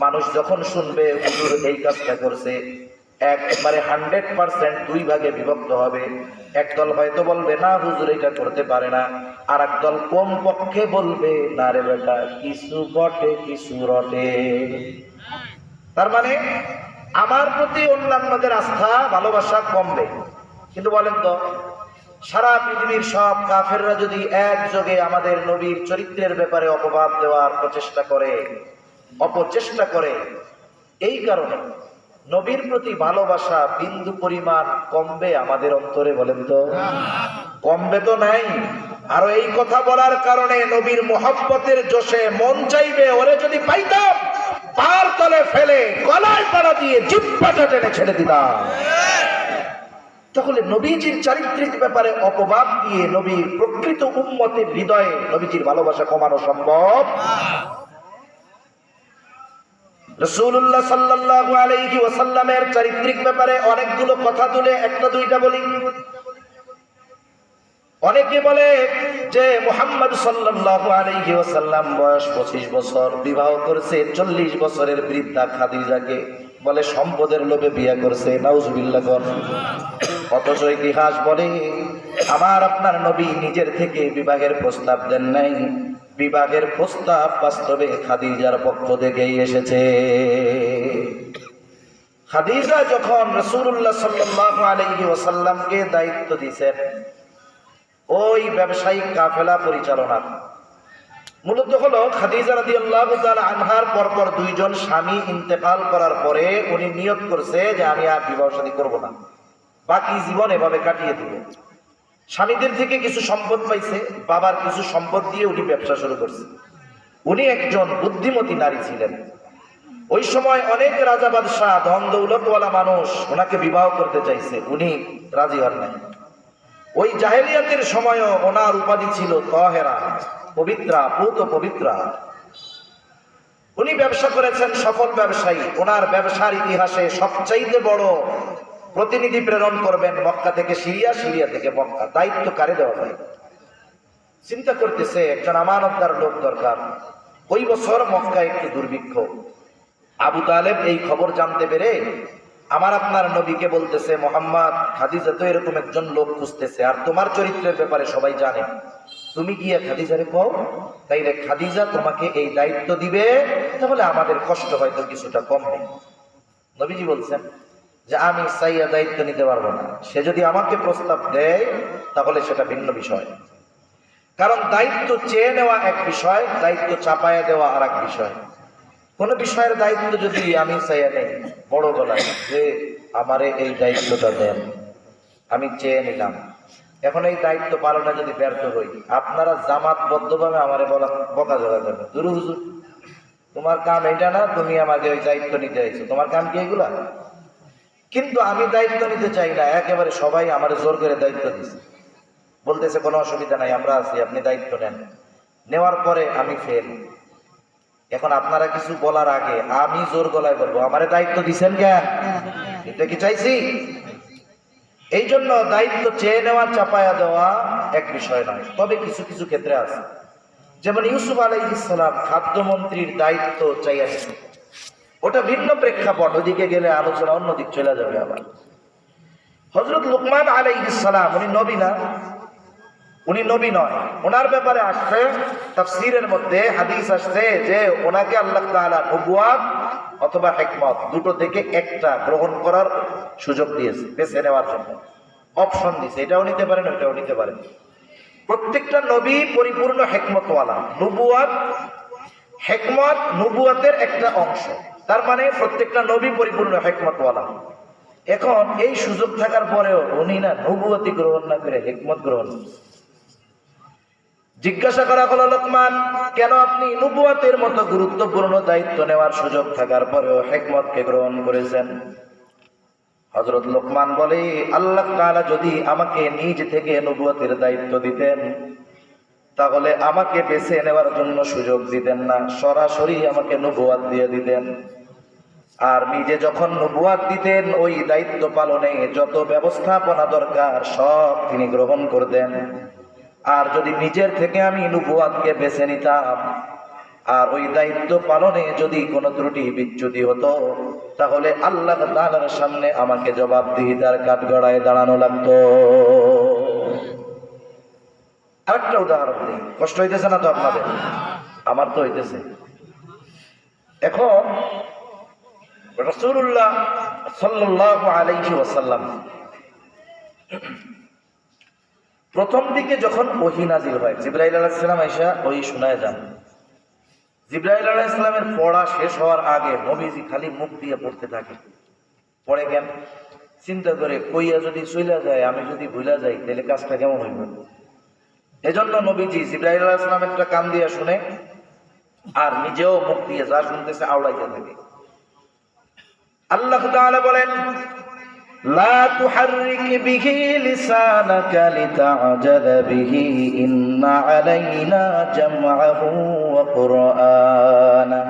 মানুষ যখন শুনবে হুজুর এই কাজটা করছে, একবারে 100% দুই ভাগে বিভক্ত হবে। একদল হয়তো বলবে না হুজুর এটা করতে পারে না, আর একদল কম পক্ষে বলবে না রে বেটা কিছু বটে কিছু রটে। তার মানে আমার প্রতি অন্যান্যদের আস্থা ভালোবাসা কমবে। কিন্তু বলেন তো, সারা পৃথিবীর সব কাফেররা যদি একযোগে আমাদের নবীর চরিত্রের ব্যাপারে অপবাদ দেওয়ার অপচেষ্টা করে, এই কারণে নবীর প্রতি ভালোবাসা বিন্দু পরিমাণ কমবে আমাদের অন্তরে? বলেন তো কমবে তো নাই। আর এই কথা বলার কারণে নবীর মোহাব্বতের জোশে মন চাইবে ওরে যদি পাইতাম পার তলে ফেলে গলায় পাড়া দিয়ে জিহ্বাটা টেনে ছেড়ে দিতাম। তাহলে নবীজির চারিত্রিক ব্যাপারে অপবাদ দিয়ে নবীর প্রকৃত উম্মতের হৃদয়ে নবীজির ভালোবাসা কমানো সম্ভব? রাসূলুল্লাহ সাল্লাল্লাহু আলাইহি ওয়াসাল্লামের চারিত্রিক ব্যাপারে অনেকগুলো কথা তুলে একটা দুইটা বলি। অনেকে বলে যে মুহাম্মদ সাল্লাল্লাহু আলাইহি ওয়াসাল্লাম বয়স 25 বছর, বিবাহ করেছে 40 বছরের বৃদ্ধা খাদিজাকে, বলে সম্পদের লোভে বিয়ে করছে, নাউজুবিল্লাহ। অথচ ইতিহাস বলে আমার আপনার নবী নিজের থেকে বিবাহের প্রস্তাব দেন নাই, বিবাহের প্রস্তাব বাস্তবে খাদিজার পক্ষ থেকেই এসেছে। খাদিজা যখন রাসূলুল্লাহ সাল্লাল্লাহু আলাইহি ওয়াসাল্লামকে দায়িত্ব দিয়েছেন ওই ব্যবসায়িক কাফেলা পরিচালনার, মূলত হলো খাদিজা রাদিয়াল্লাহু তাআলা আনহার পরপর দুইজন স্বামী ইন্তেকাল করার পরে উনি নিয়ত করছে যে আমি আর বিবাহ শাদী করব না, বাকি জীবন এভাবে কাটিয়ে দেব। স্বামীদের থেকে কিছু সম্পদ পাইছে, বাবার কিছু সম্পদ দিয়ে উনি ব্যবসা শুরু করছে। উনি একজন বুদ্ধিমতী নারী ছিলেন। ওই সময় অনেক রাজা বাদশাহ ধন দৌলতওয়ালা মানুষ ওনাকে বিবাহ করতে চাইছে, উনি রাজি হন নাই। ওই জাহেলিয়াতের সময়ও ওনার উপাধি ছিল তাহেরা, পবিত্রা, পূত পবিত্রা। উনি ব্যবসা করেছেন, সফল ব্যবসায়ী। ওনার ব্যবসার ইতিহাসে সবচাইতে বড় প্রতিনিধি প্রেরণ করবেন মক্কা থেকে সিরিয়া, সিরিয়া থেকে মক্কা। দায়িত্ব কারে দেওয়া হয়? চিন্তা করতেছে একজন আমানতদার লোক দরকার। ওই বছর মক্কায় একটি দুর্ভিক্ষ। আবু তালেব এই খবর জানতে পেরে আমার আপনার নবীকে বলতেছে, মোহাম্মদ, খাদিজা তো এরকম একজন লোক খুঁজতেছে, আর তোমার চরিত্রের ব্যাপারে সবাই জানে, তুমি গিয়ে খাদিজারে কও, তাইলে খাদিজা তোমাকে এই দায়িত্ব দিবে, তাহলে আমাদের কষ্ট হয়তো কিছুটা কমবে। নবীজি বলছেন যে আমি চাইয়া দায়িত্ব নিতে পারবো না, সে যদি আমাকে প্রস্তাব দেয় তাহলে সেটা ভিন্ন বিষয়। কারণ দায়িত্ব চেয়ে নেওয়া এক বিষয়, দায়িত্ব চাপায়া দেওয়া আর এক বিষয়। কোন বিষয়ের দায়িত্ব যদি আমি চাইয়া নেই বড় গলায় যে আমারে এই দায়িত্বটা দেন, আমি চেয়ে নিলাম, এখন এই দায়িত্ব পালনে যদি ব্যর্থ হই, আপনারা জামাতবদ্ধভাবে আমারে বকা জড়া করবেন, দুরু হুজুর তোমার কাম এটা না, তুমি আমাকে ওই দায়িত্ব নিতে চাইছো, তোমার কাম কি এগুলা? কিন্তু আমি দায়িত্ব নিতে চাই না, একেবারে সবাই আমার জোর করে দায়িত্ব দিচ্ছে, বলতেছে কোনো অসুবিধা নাই, আমরা আছি, আপনি দায়িত্ব নেন। নেওয়ার পরে আমি ফেল। এখন আপনারা কিছু বলার আগে আমি জোর গলায় বলবো আমারে দায়িত্ব দিচ্ছেন কেন? এটা কি চাইছি? এই জন্য দায়িত্ব চেয়ে নেওয়া, চাপায়া দেওয়া এক বিষয় নয়। তবে কিছু কিছু ক্ষেত্রে আছে, যেমন ইউসুফ আলাইহিস সালাম খাদ্যমন্ত্রীর দায়িত্ব চাইয়া গেছে, ওটা ভিন্ন প্রেক্ষাপট, ওদিকে গেলে আলোচনা অন্যদিক চলে যাবে। আবার হযরত লুকমান আলাইহিস সালাম, উনি নবী না? উনি নবী নয়। ওনার ব্যাপারে আসছে তাফসীরের মধ্যে হাদিস আসছে যে ওনাকে আল্লাহ তাআলা নবুয়ত অথবা হিকমত দুটো থেকে একটা গ্রহণ করার সুযোগ দিয়েছে, বেছে নেওয়ার জন্য অপশন দিয়েছে, এটাও নিতে পারেন ওইটাও নিতে পারেন। প্রত্যেকটা নবী পরিপূর্ণ হিকমতওয়ালা। নবুয়ত, হিকমত নবুয়তের একটা অংশ, তার মানে প্রত্যেকটা নবী পরিপূর্ণ হিকমতওয়ালা। এখন এই সুযোগ থাকার পরেও উনি না নবুয়তি গ্রহণ না করে হিকমত গ্রহণ। জিজ্ঞাসা করা হলো, লোকমান কেন আপনি নবুয়তের মতো গুরুত্বপূর্ণ দায়িত্ব নেওয়ার সুযোগ থাকার পরেও হিকমতকে গ্রহণ করেছেন? হযরত লোকমান বলে, আল্লাহ তাআলা যদি আমাকে নিজ থেকে নবুয়তের দায়িত্ব দিতেন তাহলে আমাকে বেছে নেওয়ার জন্য সুযোগ দিতেন না, সরাসরি আমাকে নবুয়ত দিয়ে দিতেন। আর নিজে যখন নবুয়ত দিতেন ওই দায়িত্ব পালনে যত ব্যবস্থাপনা দরকার সব তিনি গ্রহণ করতেন। আর যদি নিজের থেকে আমি নবুয়তকে বেছে নিতাম আর ওই দায়িত্ব পালনে যদি কোনো ত্রুটি বিচ্যুতি হতো তাহলে আল্লাহ তাআলার সামনে আমাকে জবাবদিহিতার কাঠগড়ায় দাঁড়ানো লাগতো। আরেকটা উদাহরণ দিই, কষ্ট হইতেছে না তো আপনাদের? আমার তো হইতেছে। এখন রাসূলুল্লাহ সাল্লাল্লাহু আলাইহি ওয়াসাল্লাম প্রথম দিকে যখন ওহী নাজিল হয়, জিবরাইল আলাইহিস সালাম আয়েশা ওহী শোনায় যান। জিবরাইল আলাইহিস সালামের পড়া শেষ হওয়ার আগে নবীজি খালি মুখ দিয়ে পড়তে থাকে। পড়ে কেন? চিন্তা করে কইয়া যদি চইলা যায়, আমি যদি ভুলা যাই তাহলে কাজটা কেমন হইব। এজন্য নবীজি জিবরাইল আলাইহিস সালামেরটা কান দিয়ে শুনে আর নিজেও মুখ দিয়ে যা শুনতেছে আওড়াইতে থাকে। আল্লাহ তাআলা বলেন, লা তুহাররিক বিহি লিসানাকা লিতা'জালা বিহি ইন্না আলাইনা জামআহু ওয়া কুরআনা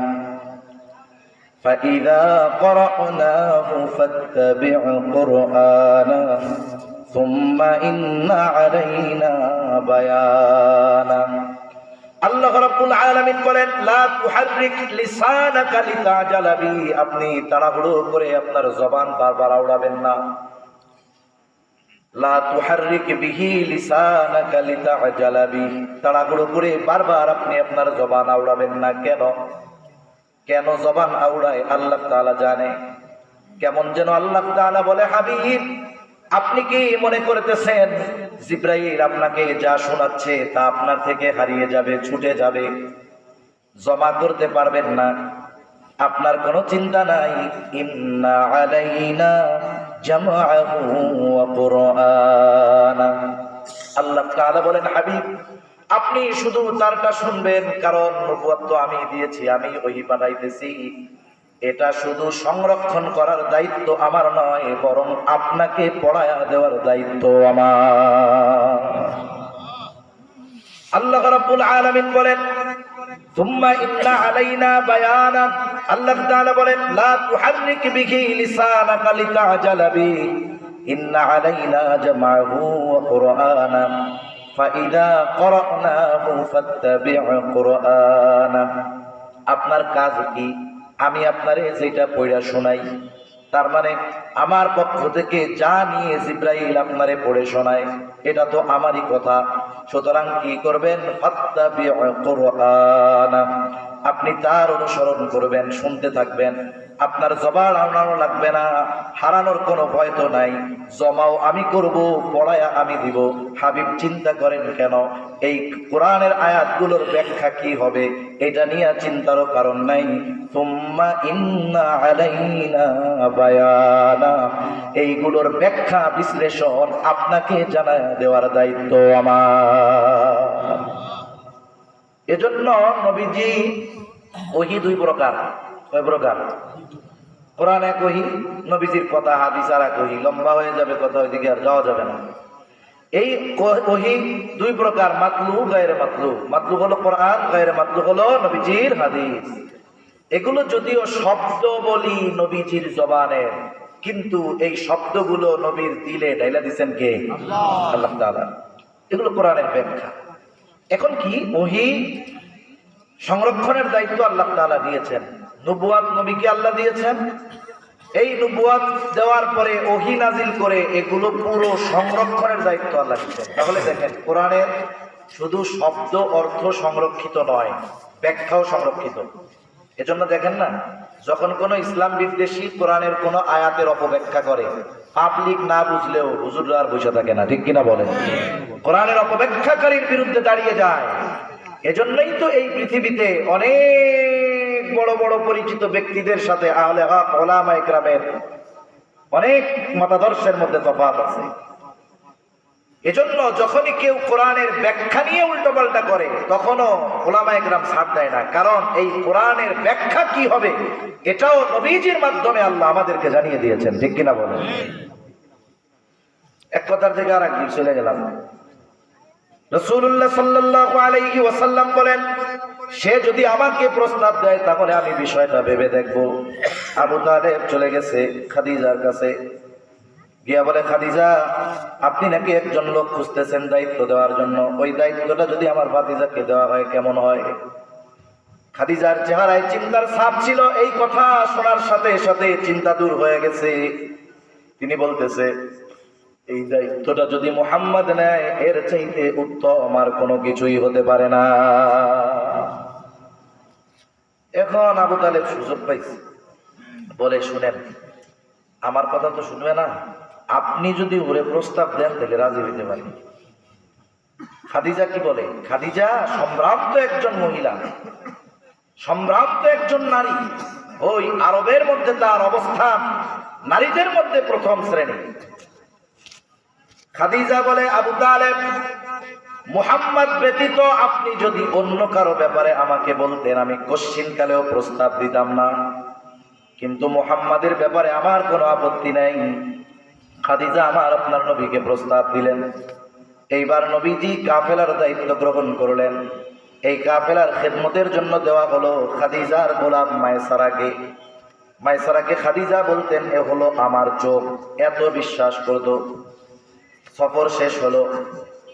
ফাইযা ক্বরা'নাহু ফাত্তাবি' কুরআনা সুম্মা ইন্না আলাইনা বায়ানা। আল্লাহ রাব্বুল আলামিন বলেন, লা তুহাররিক লিসানাকা লিতা'জালা বিহি, আপনি তাড়াহুড়ো করে আপনার জবান বারবার আওড়াবেন না। লা তুহাররিক বিহি লিসানাকা লিতা'জালা বিহি, তাড়াহুড়ো করে বারবার আপনি আপনার জবান আওড়াবেন না। কেন? কেন জবান আওড়ায় আল্লাহ তাআলা জানে। কেমন যেন আল্লাহ তাআলা বলে, হাবিব আপনি কি মনে করতেছেন জিবরাইল আপনাকে যা শোনাচ্ছে তা আপনার থেকে হারিয়ে যাবে, ছুটে যাবে, জমা করতে পারবেন না? আপনার কোনো চিন্তা নাই। ইন্না আলাইনা জামআহু ওয়া কুরআনা, আল্লাহ তাআলা বলেন, হাবিব আপনি শুধু তারটা শুনবেন, কারণ নবুয়ত তো আমি দিয়েছি, আমি ওহী পাঠাইতেছি। এটা শুধু সংরক্ষণ করার দায়িত্ব আমার নয়, বরং আপনাকে পড়ায়া দেওয়ার দায়িত্ব আমার। আল্লাহ রাব্বুল আলামিন বলেন, সুম্মা ইন্না আলাইনা বায়ানা, আল্লাহ তাআলা বলেন, লা তুহাররিক বিহি লিসানাকা লিতা'জালা বিহি ইন্না আলাইনা জামআহু ওয়া কুরআনা ফাইযা ক্বরা'নাহু ফাত্তাবি' কুরআনা। আপনার কাজ কি? আমি আপনারে যেটা পড়া শোনাই, তার মানে আমার পক্ষ থেকে যা নিয়ে জিবরাইল আপনারে পড়ে শোনায় এটা তো আমারই কথা। সুতরাং কি করবেন? ফাত্তাবি'উ কুরআনা, আপনি তার অনুসরণ করবেন, শুনতে থাকবেন। আপনার জমা আনানো লাগবে না, হারানোর কোনো ভয় তো নাই। জমাও আমি করব, পড়ায়া আমি দিব। হাবিব চিন্তা করেন কেন, এই কোরআনের আয়াতগুলোর ব্যাখ্যা কি হবে এটা নিয়ে চিন্তারও কারণ নাই। সুম্মা ইন্না আলাইনা বায়ানা, এইগুলোর ব্যাখ্যা বিশ্লেষণ আপনাকে জানায় দেওয়ার দায়িত্ব আমার। এজন্য নবীজি ওহী দুই প্রকার। কয় প্রকার? কোরআন এক ওহী, নবীজির কথা হাদিস আর এক ওহী। লম্বা হয়ে যাবে কথা, ওইদিকে আর যাওয়া যাবে না। এই ওহী দুই প্রকার, মাতলু গায়রে মাতলু। মাতলু হলো কোরআন, গায়রে মাতলু হলো নবীজির হাদিস। এগুলো যদিও শব্দ বলি নবীজির জবানের, কিন্তু এই শব্দগুলো নবীর দিলে ডাইলা দিচ্ছেন কে? আল্লাহ তাআলা। এগুলো কোরআনের ব্যাখ্যা। এখন কি, ওহী সংরক্ষণের দায়িত্ব আল্লাহ তাআলা দিয়েছেন। নবুয়াত নবীকে আল্লাহ দিয়েছেন। এই নবুয়াত দেওয়ার পরে ওহী নাজিল করে এগুলো পুরো সংরক্ষণের দায়িত্ব আল্লাহ দিয়েছেন। তাহলে দেখেন, কোরআনের শুধু শব্দ অর্থ সংরক্ষিত নয়, ব্যাখ্যাও সংরক্ষিত। এজন্য দেখেন না, যখন কোনো ইসলাম বিদ্বেষী কোরআনের কোনো আয়াতের অপব্যাখ্যা করে, পাবলিক না বুঝলেও হুজুররা আর বসে থাকে না, ঠিক কিনা বলেন? কোরআনের অপব্যাখ্যাকারীর বিরুদ্ধে দাঁড়িয়ে যায়। এজন্যই তো এই পৃথিবীতে অনেক বড় বড় পরিচিত ব্যক্তিদের সাথে আহলে হক উলামা ইকরামের অনেক মতাদর্শের মধ্যে তফাৎ আছে। এজন্য যখনই কেউ কোরআনের ব্যাখ্যা নিয়ে উল্টোপাল্টা করে, তখনও উলামা ইকরাম ছাড় দেয় না। কারণ এই কোরআনের ব্যাখ্যা কি হবে এটাও নবীজির মাধ্যমে আল্লাহ আমাদেরকে জানিয়ে দিয়েছেন, ঠিক কিনা বলেন? এক কথার থেকে আর একদিন চলে গেলাম। রাসূলুল্লাহ সাল্লাল্লাহু আলাইহি ওয়াসাল্লাম বলেন, সে যদি আমাকে প্রস্তাব দেয় তাহলে আমি বিষয়টা ভেবে দেখব। আবু তালেব চলে গেছে খাদিজার কাছে, গিয়া বলে, খাদিজা, আপনি নাকি একজন লোক খুঁজতেছেন দায়িত্ব দেওয়ার জন্য, ওই দায়িত্বটা যদি আমার ভাতিজাকে দেওয়া হয় কেমন হয়? খাদিজার চেহারায় চিন্তার ছাপ ছিল। এই কথা শোনার সাথে সাথে চিন্তা দূর হয়ে গেছে। তিনি বলতেছে, এই দায়িত্বটা যদি মুহাম্মদ নেয় এর চাইতে উত্তম আর কোনো কিছুই হতে পারে না। এখন আবু তালেব সুযোগ পাইছে, বলে, শুনেন, আমার কথা তো শুনবে না, আপনি যদি ওরে প্রস্তাব দেন তাহলে রাজি হইতে পারি। খাদিজা কি বলে? খাদিজা সম্ভ্রান্ত একজন মহিলা, সম্ভ্রান্ত একজন নারী। ওই আরবের মধ্যে তার অবস্থান নারীদের মধ্যে প্রথম শ্রেণী। খাদিজা বলে, আবু তালেব, মুহাম্মদ ব্যতীত আপনি যদি অন্য কারো ব্যাপারে আমাকে বলতেন আমি কশ্চিনকালেও প্রস্তাব দিতাম না, কিন্তু মুহাম্মাদের ব্যাপারে আমার কোনো আপত্তি নাই। খাদিজা আমার আপনার নবীকে প্রস্তাব দিলেন। এইবার নবীজি কাফেলার দায়িত্ব গ্রহণ করলেন। এই কাফেলার খেদমতের জন্য দেওয়া হলো খাদিজার গোলাম মায়সারাকে। মায়সারাকে খাদিজা বলতেন, এ হলো আমার চোখ, এত বিশ্বাস করত। সফর শেষ হলো।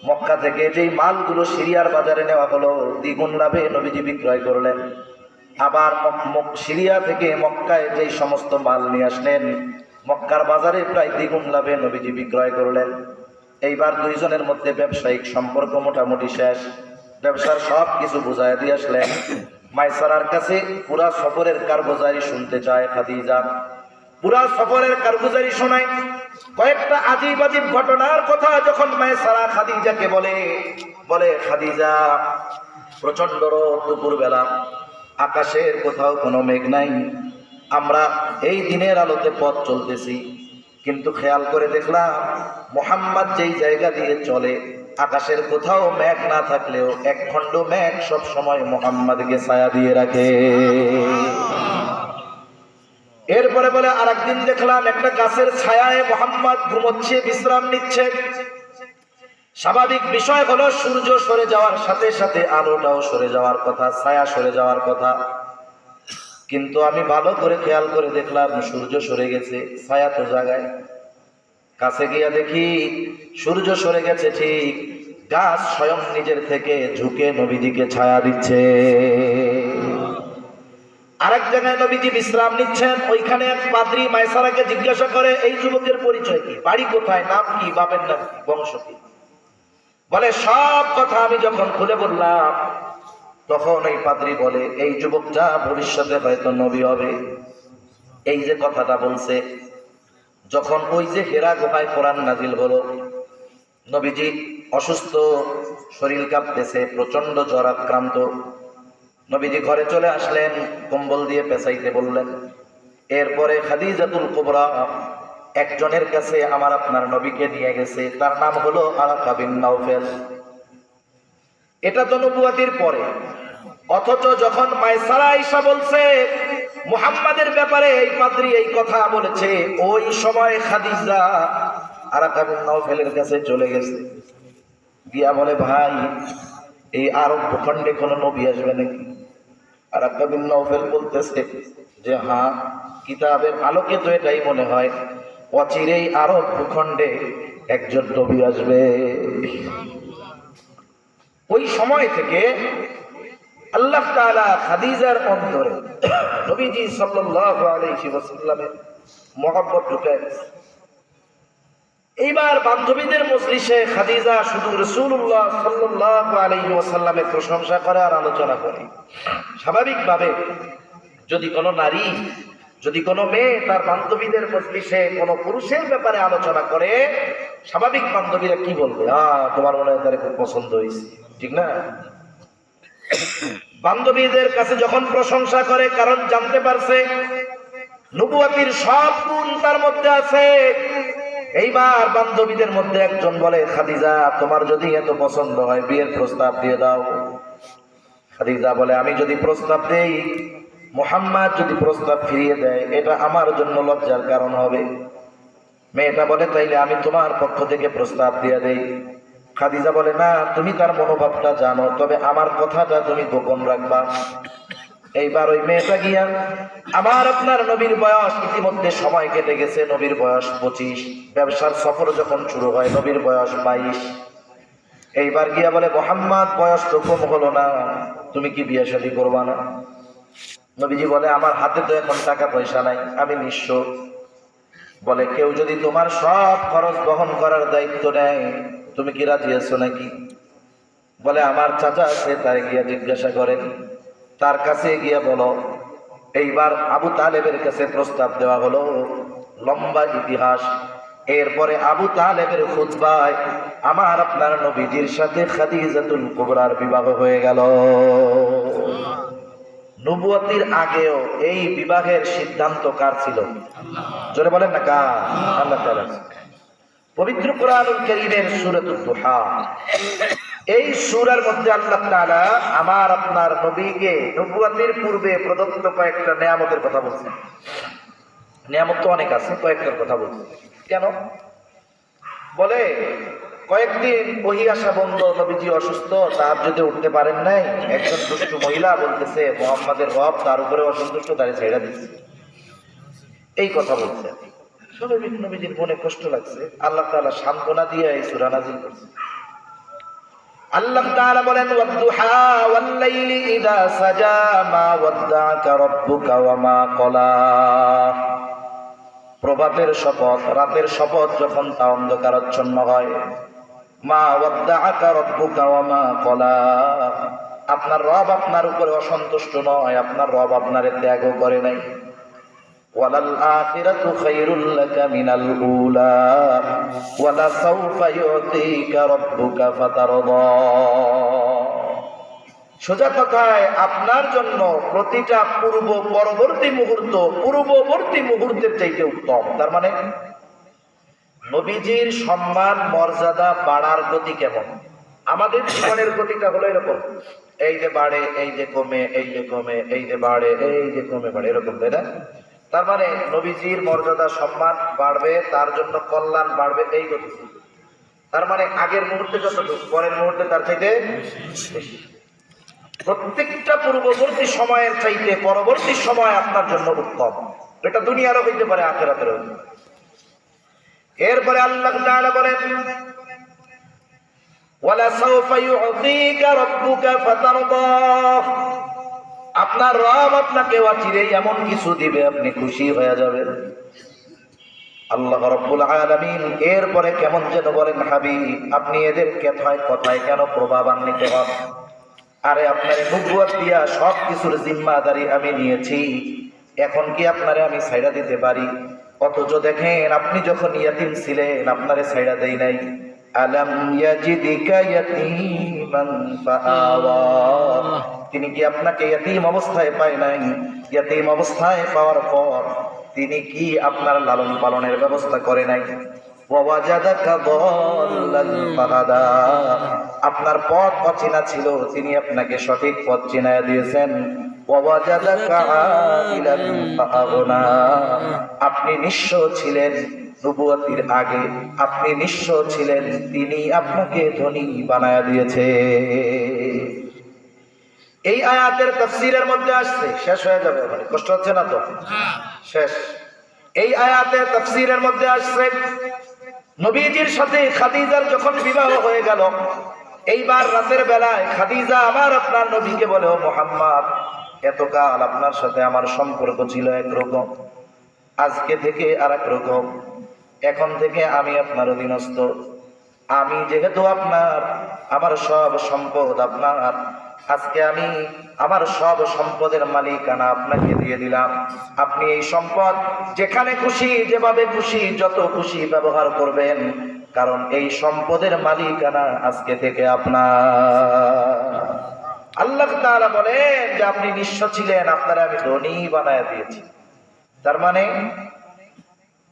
মক্কা থেকে যেই মালগুলো সিরিয়ার বাজারে নেওয়া হলো, দ্বিগুণ লাভে নবীজি বিক্রয় করলেন। আবার সিরিয়া থেকে মক্কায় যেই সমস্ত মাল নিয়ে আসলেন, মক্কার বাজারে প্রায় দ্বিগুণ লাভে নবীজি বিক্রয় করলেন। এইবার দুইজনের মধ্যে ব্যবসায়িক সম্পর্ক মোটামুটি শেষ। ব্যবসার সব কিছু বুঝাই দিয়ে আসলেন। মায়সারার কাছে পুরা সফরের কারগুজারি শুনতে চায় খাদিজা। পুরা সফরের কারগুজারি শোনায়। কয়েকটা আজীব আজীব ঘটনার কথা যখন মায়সারা খাদিজাকে বলে, খাদিজা, প্রচন্ড রোদ, দুপুর বেলা, আকাশের কোথাও কোনো মেঘ নাই, আমরা এই দিনের আলোতে পথ চলতেছি, কিন্তু খেয়াল করে দেখলাম মুহাম্মদ যেই জায়গা দিয়ে চলে আকাশের কোথাও মেঘ না থাকলেও এক খণ্ড মেঘ সব সময় মুহাম্মদকে ছায়া দিয়ে রাখে। এরপরে বলে, আর একদিন দেখলাম একটা গাছের ছায়ায় মুহাম্মদ ঘুমোচ্ছে, বিশ্রাম নিচ্ছে। স্বাভাবিক বিষয় হলো সূর্য সরে যাওয়ার সাথে সাথে আলোটাও সরে যাওয়ার কথা, ছায়া সরে যাওয়ার কথা, কিন্তু আমি ভালো করে খেয়াল করে দেখলাম সূর্য সরে গেছে, ছায়া তো জায়গায়। কাছে গিয়া দেখি সূর্য সরে গেছে ঠিক, গাছ স্বয়ং নিজের থেকে ঝুঁকে নবীজিকে ছায়া দিচ্ছে। আরেক জায়গায় নবীজি বিশ্রাম নিচ্ছেন, ওইখানে এক পাদ্রী মায়সারাকে জিজ্ঞাসা করে, এই যুবকের পরিচয় কি, বাড়ি কোথায়, নাম কি, বাপের নাম কি, বংশ কি? বলে, সব কথা আমি যখন খুলে বললাম তখন এই পাদ্রী বলে, এই যুবকটা ভবিষ্যতে হয়তো নবী হবে। এই যে কথাটা বলছে, যখন ওই যে হেরা গুহায় কোরআন নাজিল হলো, নবীজি অসুস্থ, শরীর কাঁপতেছে, প্রচন্ড জ্বর আক্রান্ত। নবীজি ঘরে চলে আসলেন, কম্বল দিয়ে পেঁচাইতে বললেন। এরপরে খাদিজাতুল কুবরা একজনের কাছে আমার আপনার নবীকে নিয়ে গেছে, তার নাম হলো আরাকা বিন নাউফেল। এটা তো নবুয়াতির পরে। অথচ যখন মায়সারা আয়েশা বলছে মুহাম্মাদের ব্যাপারে এই পাদ্রী এই কথা বলেছে, ওই সময় খাদিজা আরাকা বিন নাউফেলের কাছে চলে গেছে, গিয়া বলে, ভাই এই আরব ভূখণ্ডে কোন নবী আসবে নাকি? আরাকা বিন নাউফেল বলতেছে যে হ্যাঁ, কিতাবের আলোকে তো এটাই মনে হয়, অচিরেই আরব ভূখণ্ডে একজন নবী আসবে। ওই সময় থেকে আল্লাহ তাআলা খাদিজার অন্তরে নবীজি সাল্লাল্লাহু আলাইহি ওয়াসাল্লামের মহব্বত ঢুকায় দিয়েছে। এইবার বান্ধবীদের মজলিসে খাদিজা শুধু রাসূলুল্লাহ সাল্লাল্লাহু আলাইহি ওয়াসাল্লামের প্রশংসা করে আর আলোচনা করে। স্বাভাবিকভাবে যদি কোনো নারী, যদি কোনো মেয়ে তার বান্ধবীদের মজলিসে কোনো পুরুষের ব্যাপারে আলোচনা করে, স্বাভাবিক বান্ধবীরা কি বলবে? তোমার মনে হয় তার খুব পছন্দ হয়েছে, ঠিক না? বান্ধবীদের কাছে যখন প্রশংসা করে, কারণ জানতে পারছে নবুয়াতির সব গুণ তার মধ্যে আছে। এইবার বান্ধবীদের মধ্যে একজন বলে, খাদিজা তোমার যদি এত পছন্দ হয় বিয়ের প্রস্তাব দিয়ে দাও। খাদিজা বলে, আমি যদি প্রস্তাব দেই, মুহাম্মদ যদি প্রস্তাব ফিরিয়ে দেয়, এটা আমার জন্য লজ্জার কারণ হবে। মেয়েটা বলে, তাইলে আমি তোমার পক্ষ থেকে প্রস্তাব দিয়ে দেই। খাদিজা বলে, না, তুমি তার মনোভাবটা জানো, তবে আমার কথাটা তুমি গোপন রাখবা। এইবার ওই মেয়েটা গিয়া, আমার আপনার নবীর বয়স ইতিমধ্যে সময় কেটে গেছে, নবীর বয়স 25, ব্যবসার সফর যখন শুরু হয় নবীর বয়স 22। এইবার গিয়া বলে, মুহাম্মদ বয়স তো কম হলো না, তুমি কি বিয়ে শাদী করবা না? নবীজি বলে, আমার হাতে তো এখন টাকা পয়সা নাই, আমি নিঃস্ব। বলে, কেউ যদি তোমার সব খরচ বহন করার দায়িত্ব নেয়, তুমি কি রাজি আছো নাকি? বলে, আমার চাচা আছে, তাই গিয়া জিজ্ঞাসা করেন, তার কাছে গিয়া বলো। এইবার আবু তালেবের কাছে প্রস্তাব দেওয়া হলো, লম্বা ইতিহাস। এরপরে আবু তালেবের খুতবায় আমার আপনার নবীজির সাথে খাদিজাতুল কুবরার বিবাহ হয়ে গেল। নবুয়তির আগেও এই বিবাহের সিদ্ধান্ত কার ছিল? জোরে বলেন না, কার? আল্লাহ তাআলা। পবিত্র কোরআনুল কারীমের সূরাতুদ দুহা, এই সূরার মধ্যে আল্লাহ তাআলা আমার আপনার নবীকে নবুয়তির পূর্বে প্রদত্ত কয়েকটা নিয়ামতের কথা বলছেন। নিয়ামত তো অনেক আছে, কয়েকটার কথা বলছেন। কেন? বলে, কয়েকদিন ওহী আসা বন্ধ, নবীজি অসুস্থ, তাহাজ্জুদে উঠতে পারেন নাই। একজন দুষ্ট মহিলা বলতেছে মুহাম্মাদের রব তার উপরে অসন্তুষ্ট, তারে ছেড়ে দিচ্ছে। এই কথা বলছে। স্বাভাবিক নবীজির মনে কষ্ট লাগছে। আল্লাহ তাআলা সান্ত্বনা দিয়ে এই সূরা নাযিল করেছেন। আল্লাহ তাআলা বলেন, ওয়াদ-দুহা ওয়াল-লাইলি ইযা সাজা মা ওয়াদ্দাআকা রাব্বুকা ওয়া মা ক্বালা। প্রভাতের শপথ, রাতের শপথ যখন তা অন্ধকারাচ্ছন্ন হয়। মা ওয়াদ্দাআকা রাব্বুকা ওয়া মা ক্বালা, আপনার রব আপনার উপরে অসন্তুষ্ট নয়, আপনার রব আপনারে ত্যাগও করে নাই। ওয়ালাল আখিরাতু খায়রুল লাকা মিনাল উলা ওয়ালা সাওফা ইউতিকা রাব্বুকা ফাতারদা। সোজা কথায় আপনার জন্য প্রতিটা পরবর্তী মুহূর্তের চাইতে উত্তম। তার মানে নবীজির সম্মান মর্যাদা বাড়ার গতি কেমন? আমাদের জীবনের গতিটা হলো এরকম, এই যে বাড়ে, এই যে কমে, এই যে কমে, এই যে বাড়ে, এই যে কমে, বাড়ে, এরকম, তাই না? তার মানে নবীজির মর্যাদা সম্মান বাড়বে, তার জন্য কল্যাণ বাড়বে, এই গতি। তার মানে আগের মুহূর্তে যতটুকু, পরের মুহূর্তে তার চাইতে বেশি। প্রত্যেকটা পূর্ববর্তী সময়ের চাইতে পরবর্তী সময় আপনার জন্য উত্তম। এটা দুনিয়ারও হইতে পারে, আখিরাতেরও হইতে পারে। এরপরে আল্লাহ তাআলা বলেন, ওয়ালা সাওফা ইউতিকা রাব্বুকা ফাতারদা। আপনার রব আপনাকে অচিরেই এমন কিছু দিবে, আপনি খুশি হয়ে যাবেন। আল্লাহ রাব্বুল আলামিন এরপরে কেমন যেন বলেন, হাবিব আপনি এদের কথায় কেন প্রভাবান্বিত হন? আরে আপনার নবুয়ত দিয়া সব কিছুর জিম্মাদারি আমি নিয়েছি, এখন কি আপনারে আমি ছাইড়া দিতে পারি? অথচ দেখেন আপনি যখন ইয়াতিম ছিলেন আপনারে ছাইড়া দেই নাই। আলাম ইয়াজিদিকা ইয়াতীমান ফাআওয়া, তিনি কি আপনাকে ইয়াতীম অবস্থায় পায় নাই? ইয়াতীম অবস্থায় পাওয়ার পর তিনি কি আপনার লালন পালনের ব্যবস্থা করে নাই? ওয়াজাদাকা দাল্লান ফাহাদা, আপনার পথ অচেনা ছিল, তিনি আপনাকে সঠিক পথ চিনায়া দিয়েছেন। ওয়াজাদাকা আইলান ফাআগনা, আপনি নিঃস্ব ছিলেন নবুয়তির আগে, আপনি নিঃস্ব ছিলেন, তিনি আপনাকে ধনী বানায়া দিয়েছে। এই আয়াতের তাফসীরের মধ্যে আসছে, শেষ হয়ে যাবে, মানে কষ্ট হচ্ছে না তো? শেষ। এই আয়াতের তাফসীরের মধ্যে আসছে নবীজির সাথে খাদিজার যখন বিবাহ হয়ে গেল, এইবার রাতের বেলায় খাদিজা আমার আপনার নবীকে বলে, ও মুহাম্মদ, এতকাল আপনার সাথে আমার সম্পর্ক ছিল একরকম, আজকে থেকে আর এক রকম। এখন থেকে আমি আপনার অধীনস্থ। আমি যেহেতু আপনার, আমার সব সম্পদ আপনার, আজকে আমি আমার সব সম্পদের মালিকানা আপনাকে দিয়ে দিলাম। আপনি এই সম্পদ যেখানে খুশি, যেভাবে খুশি, যত খুশি ব্যবহার করবেন, কারণ এই সম্পদের মালিকানা আজকে থেকে আপনার। আল্লাহ তাআলা বলেন যে আপনি নিঃস্ব ছিলেন, আপনারা আমি ধনী বানায় দিয়েছি। তার মানে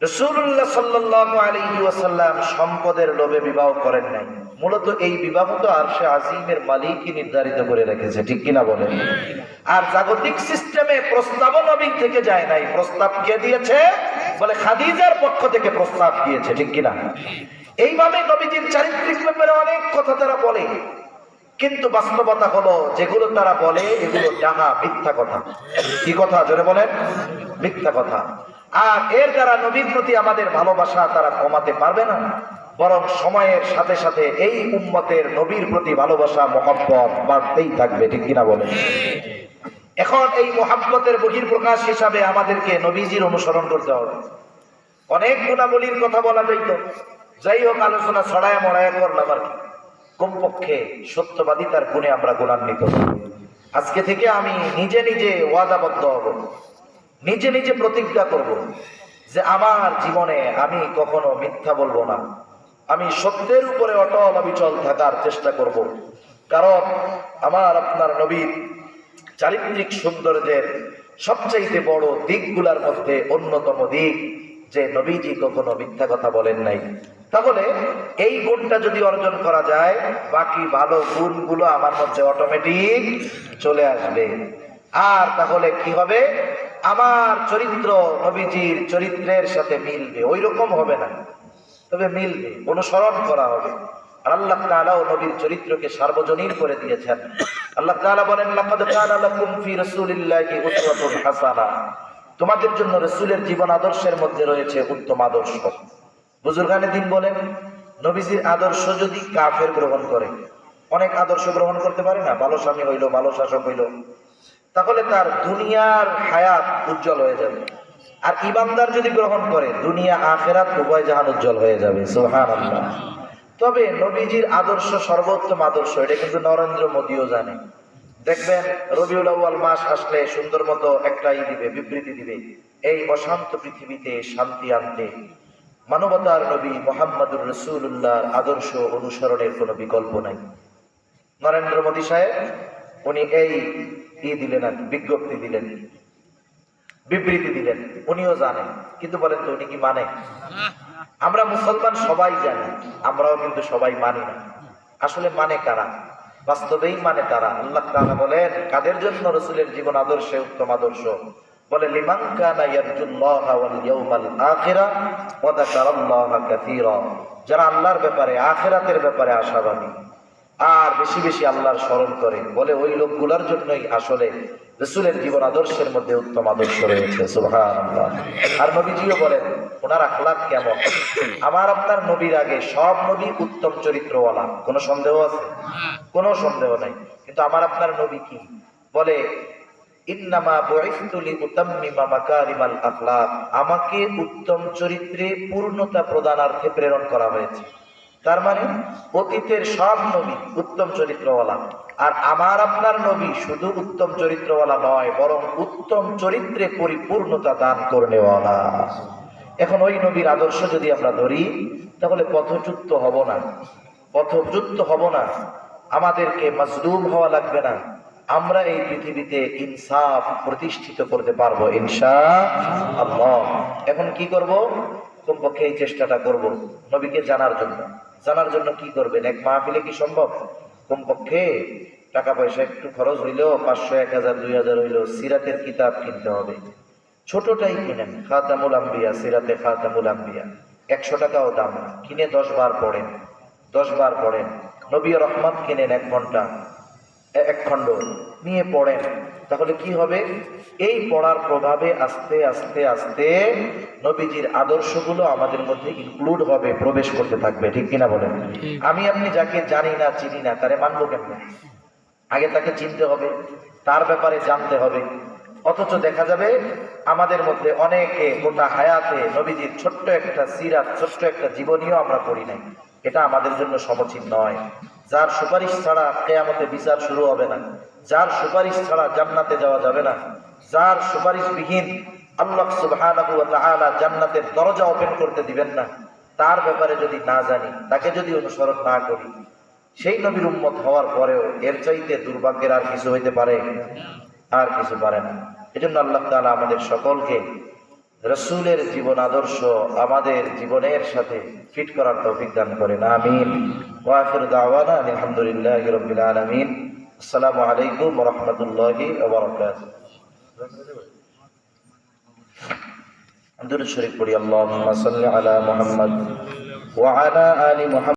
রাসূলুল্লাহ সাল্লাল্লাহু আলাইহি ওয়াসাল্লাম সম্পদের লোভে বিবাহ করেন নাই। মূলত এই বিবাহ তো আরশে আজিমের মালিকই নির্ধারিত করে রেখেছে, ঠিক কিনা বলেন? আর জাগতিক সিস্টেমে প্রস্তাব নবী থেকে যায় নাই, প্রস্তাব কে দিয়েছে? বলে খাদিজার পক্ষ থেকে প্রস্তাব দিয়েছে, ঠিক কিনা? এইভাবে নবীজির চারিত্রিক ব্যাপারে অনেক কথা তারা বলে, কিন্তু বাস্তবতা হলো যেগুলো তারা বলে এগুলো ডাহা, মিথ্যা কথা। কি কথা জোরে বলেন? মিথ্যা কথা। আর এর দ্বারা নবীর প্রতি আমাদের ভালোবাসা তারা কমাতে পারবে না, বরং সময়ের সাথে সাথে এই উম্মতের নবীর প্রতি ভালোবাসা, মহব্বত বাড়তেই থাকবে, ঠিক কিনা বলেন? এখন এই মহব্বতের বহিঃপ্রকাশ হিসাবে আমাদেরকে নবীজির অনুসরণ করতে হবে। অনেক গুণাবলীর কথা বলা যাইত, যাই হোক আলোচনা ছড়ায় মড়ায় করলাম আর কি। কমপক্ষে সত্যবাদিতার গুণে আমরা গুণান্বিত হব। আজকে থেকে আমি নিজে নিজে ওয়াদাবদ্ধ হব, নিজে নিজে প্রতিজ্ঞা করব যে আমার জীবনে আমি কখনো মিথ্যা বলবো না, আমি সত্যের উপরে অটল অবিচল থাকার চেষ্টা করব। কারণ আমার আপনার নবীর চারিত্রিক সৌন্দর্যের সবচাইতে বড় দিকগুলোর মধ্যে অন্যতম দিক যে নবীজি কখনো মিথ্যা কথা বলেন নাই। তাহলে এই গুণটা যদি অর্জন করা যায়, বাকি ভালো গুণগুলো আমার মধ্যে অটোমেটিক চলে আসবে। আর তাহলে কি হবে? আমার চরিত্র নবীজির চরিত্রের সাথে মিলবে, ওই রকম হবে না, তবে মিলবে, অনুসরণ করা হবে। আর আল্লাহ তাআলা নবীর চরিত্রকে সার্বজনীন করে দিয়েছেন। আল্লাহ তাআলা বলেন, লাকাদ কানা লাকুম ফি রাসূলিল্লাহি উসওয়াতুন হাসানাহ, তোমাদের জন্য রাসূলের জীবন আদর্শের মধ্যে রয়েছে উত্তম আদর্শ। বুজুর্গানে দিন বলেন, নবীজির আদর্শ যদি কাফের গ্রহণ করে, অনেক আদর্শ গ্রহণ করতে পারে না, ভালো স্বামী হইল, ভালো শাসক হইল, তাহলে তার দুনিয়ার হায়াত উজ্জ্বল হয়ে যাবে। আর ইমানদার যদি গ্রহণ করে, দুনিয়া আখেরাত উভয় জাহান উজ্জ্বল হয়ে যাবে। সুবহানাল্লাহ। তবে নবীজির আদর্শ সর্বোত্তম আদর্শ, এটা কিন্তু নরেন্দ্র মোদীও জানে। দেখবেন রবিউল আউয়াল মাস আসলে সুন্দর মতো একটা দিবে, বিবৃতি দিবে, এই অশান্ত পৃথিবীতে শান্তি আনতে মানবতার নবী মুহাম্মদুর রাসূলুল্লাহর আদর্শ অনুসরণের কোনো বিকল্প নাই। নরেন্দ্র মোদী সাহেব উনি এই দিলেন, আর বিজ্ঞপ্তি দিলেন, বিবৃতি দিলেন, উনিও জানেন, কিন্তু বলেন তো উনি কি মানে? আমরা মুসলমান সবাই জানি, আমরাও কিন্তু সবাই মানি না। আসলে মানে কারা? বাস্তবেই মানে তারা। আল্লাহ তাআলা বলেন কাদের জন্য রাসূলের জীবন আদর্শে উত্তম আদর্শ? বলে লিমান কানা ইয়ারজুল্লাহা ওয়াল ইয়াউমাল আখিরা ওয়া যাকারাল্লাহা কাসীরা, যারা আল্লাহর ব্যাপারে, আখিরাতের ব্যাপারে আশাবাদী আর বেশি বেশি আল্লাহর স্মরণ করে, বলে ওই লোকগুলোর জন্যই আসলে রাসূলের জীবন আদর্শের মধ্যে উত্তম আদর্শ রয়েছে। সুবহানাল্লাহ। আর নবীজিও বলেন ওনার আখলাক কেমন? আমার আপনার নবীর আগে সব নবী উত্তম চরিত্রওয়ালা, কোনো সন্দেহ আছে? কোনো সন্দেহ নাই। কিন্তু আমার আপনার নবী কি বলে? ইন্নামা বুইসতু লিউতাম্মিমা মাকারিমাল আখলাক, আমাকে উত্তম চরিত্রে পূর্ণতা প্রদানার্থে প্রেরণ করা হয়েছে। তার মানে অতীতের সব নবী উত্তম চরিত্রওয়ালা, আর আমার আপনার নবী শুধু উত্তম চরিত্রওয়ালা নয়, বরং উত্তম চরিত্রে পরিপূর্ণতা দান করনেওয়ালা। এখন ওই নবীর আদর্শ যদি আমরা ধরি, তাহলে পথচ্যুত হব না, পথচ্যুত হব না, আমাদেরকে মাজলুম হওয়া লাগবে না, আমরা এই পৃথিবীতে ইনসাফ প্রতিষ্ঠিত করতে পারবো ইনশাআল্লাহ। এখন কি করব? কমপক্ষে এই চেষ্টাটা করব নবীকে জানার জন্য। জানার জন্য কি করবেন? এক মাহফিলে কি সম্ভব? কমপক্ষে টাকা পয়সা একটু খরচ হইলেও 500, 1000, 2000 হইলেও সিরাতের কিতাব কিনতে হবে। ছোটটাই কিনেন, খাতামুল আম্বিয়া, সিরাতে খাতামুল আম্বিয়া, 100 টাকাও দাম, কিনে 10 বার পড়েন, 10 বার পড়েন। নবী রহমত কিনেন 1 ঘন্টা, 1 খণ্ড নিয়ে পড়েন। তাহলে কি হবে? এই পড়ার প্রভাবে আস্তে আস্তে আস্তে নবীজির আদর্শগুলো আমাদের মধ্যে ইনক্লুড হবে, প্রবেশ করতে থাকবে। ঠিক কিনা বলেন? আমি আপনি যাকে জানি না, চিনি না, তারে মানবো কেমনে? আগে তাকে চিনতে হবে, তার ব্যাপারে জানতে হবে। অথচ দেখা যাবে আমাদের মধ্যে অনেকে গোটা হায়াতে নবীজির ছোট্ট একটা সিরাত, ছোট্ট একটা জীবনীও আমরা পড়ি নাই। এটা আমাদের জন্য সমীচীন নয়। যার সুপারিশ ছাড়া কিয়ামতে বিচার শুরু হবে না, যার সুপারিশ ছাড়া জান্নাতে যাওয়া যাবে না, যার সুপারিশবিহীন আল্লাহ সুবহানাহু ওয়া তাআলা জান্নাতের দরজা ওপেন করতে দিবেন না, তার ব্যাপারে যদি না জানি, তাকে যদি অনুসরণ না করি, সেই নবীর উম্মত হওয়ার পরেও এর চাইতে দুর্ভাগ্যের আর কিছু হইতে পারে? আর কিছু পারে না। এজন্য আল্লাহ তাআলা আমাদের সকলকে রাসূলের জীবন আদর্শ আমাদের জীবনের সাথে ফিট করার তৌফিক দান করেন, আমিন। ওয়া আখিরু দাওয়ানা আলহামদুলিল্লাহি রাব্বিল আলামিন। আসসালামু আলাইকুম ওয়া রাহমাতুল্লাহি ওয়া বারাকাতুহু। দুরূদ শরীফ পড়ি। আল্লাহুম্মা সাল্লি আলা মুহাম্মদ ওয়া আলা আলি মুহাম্মদ।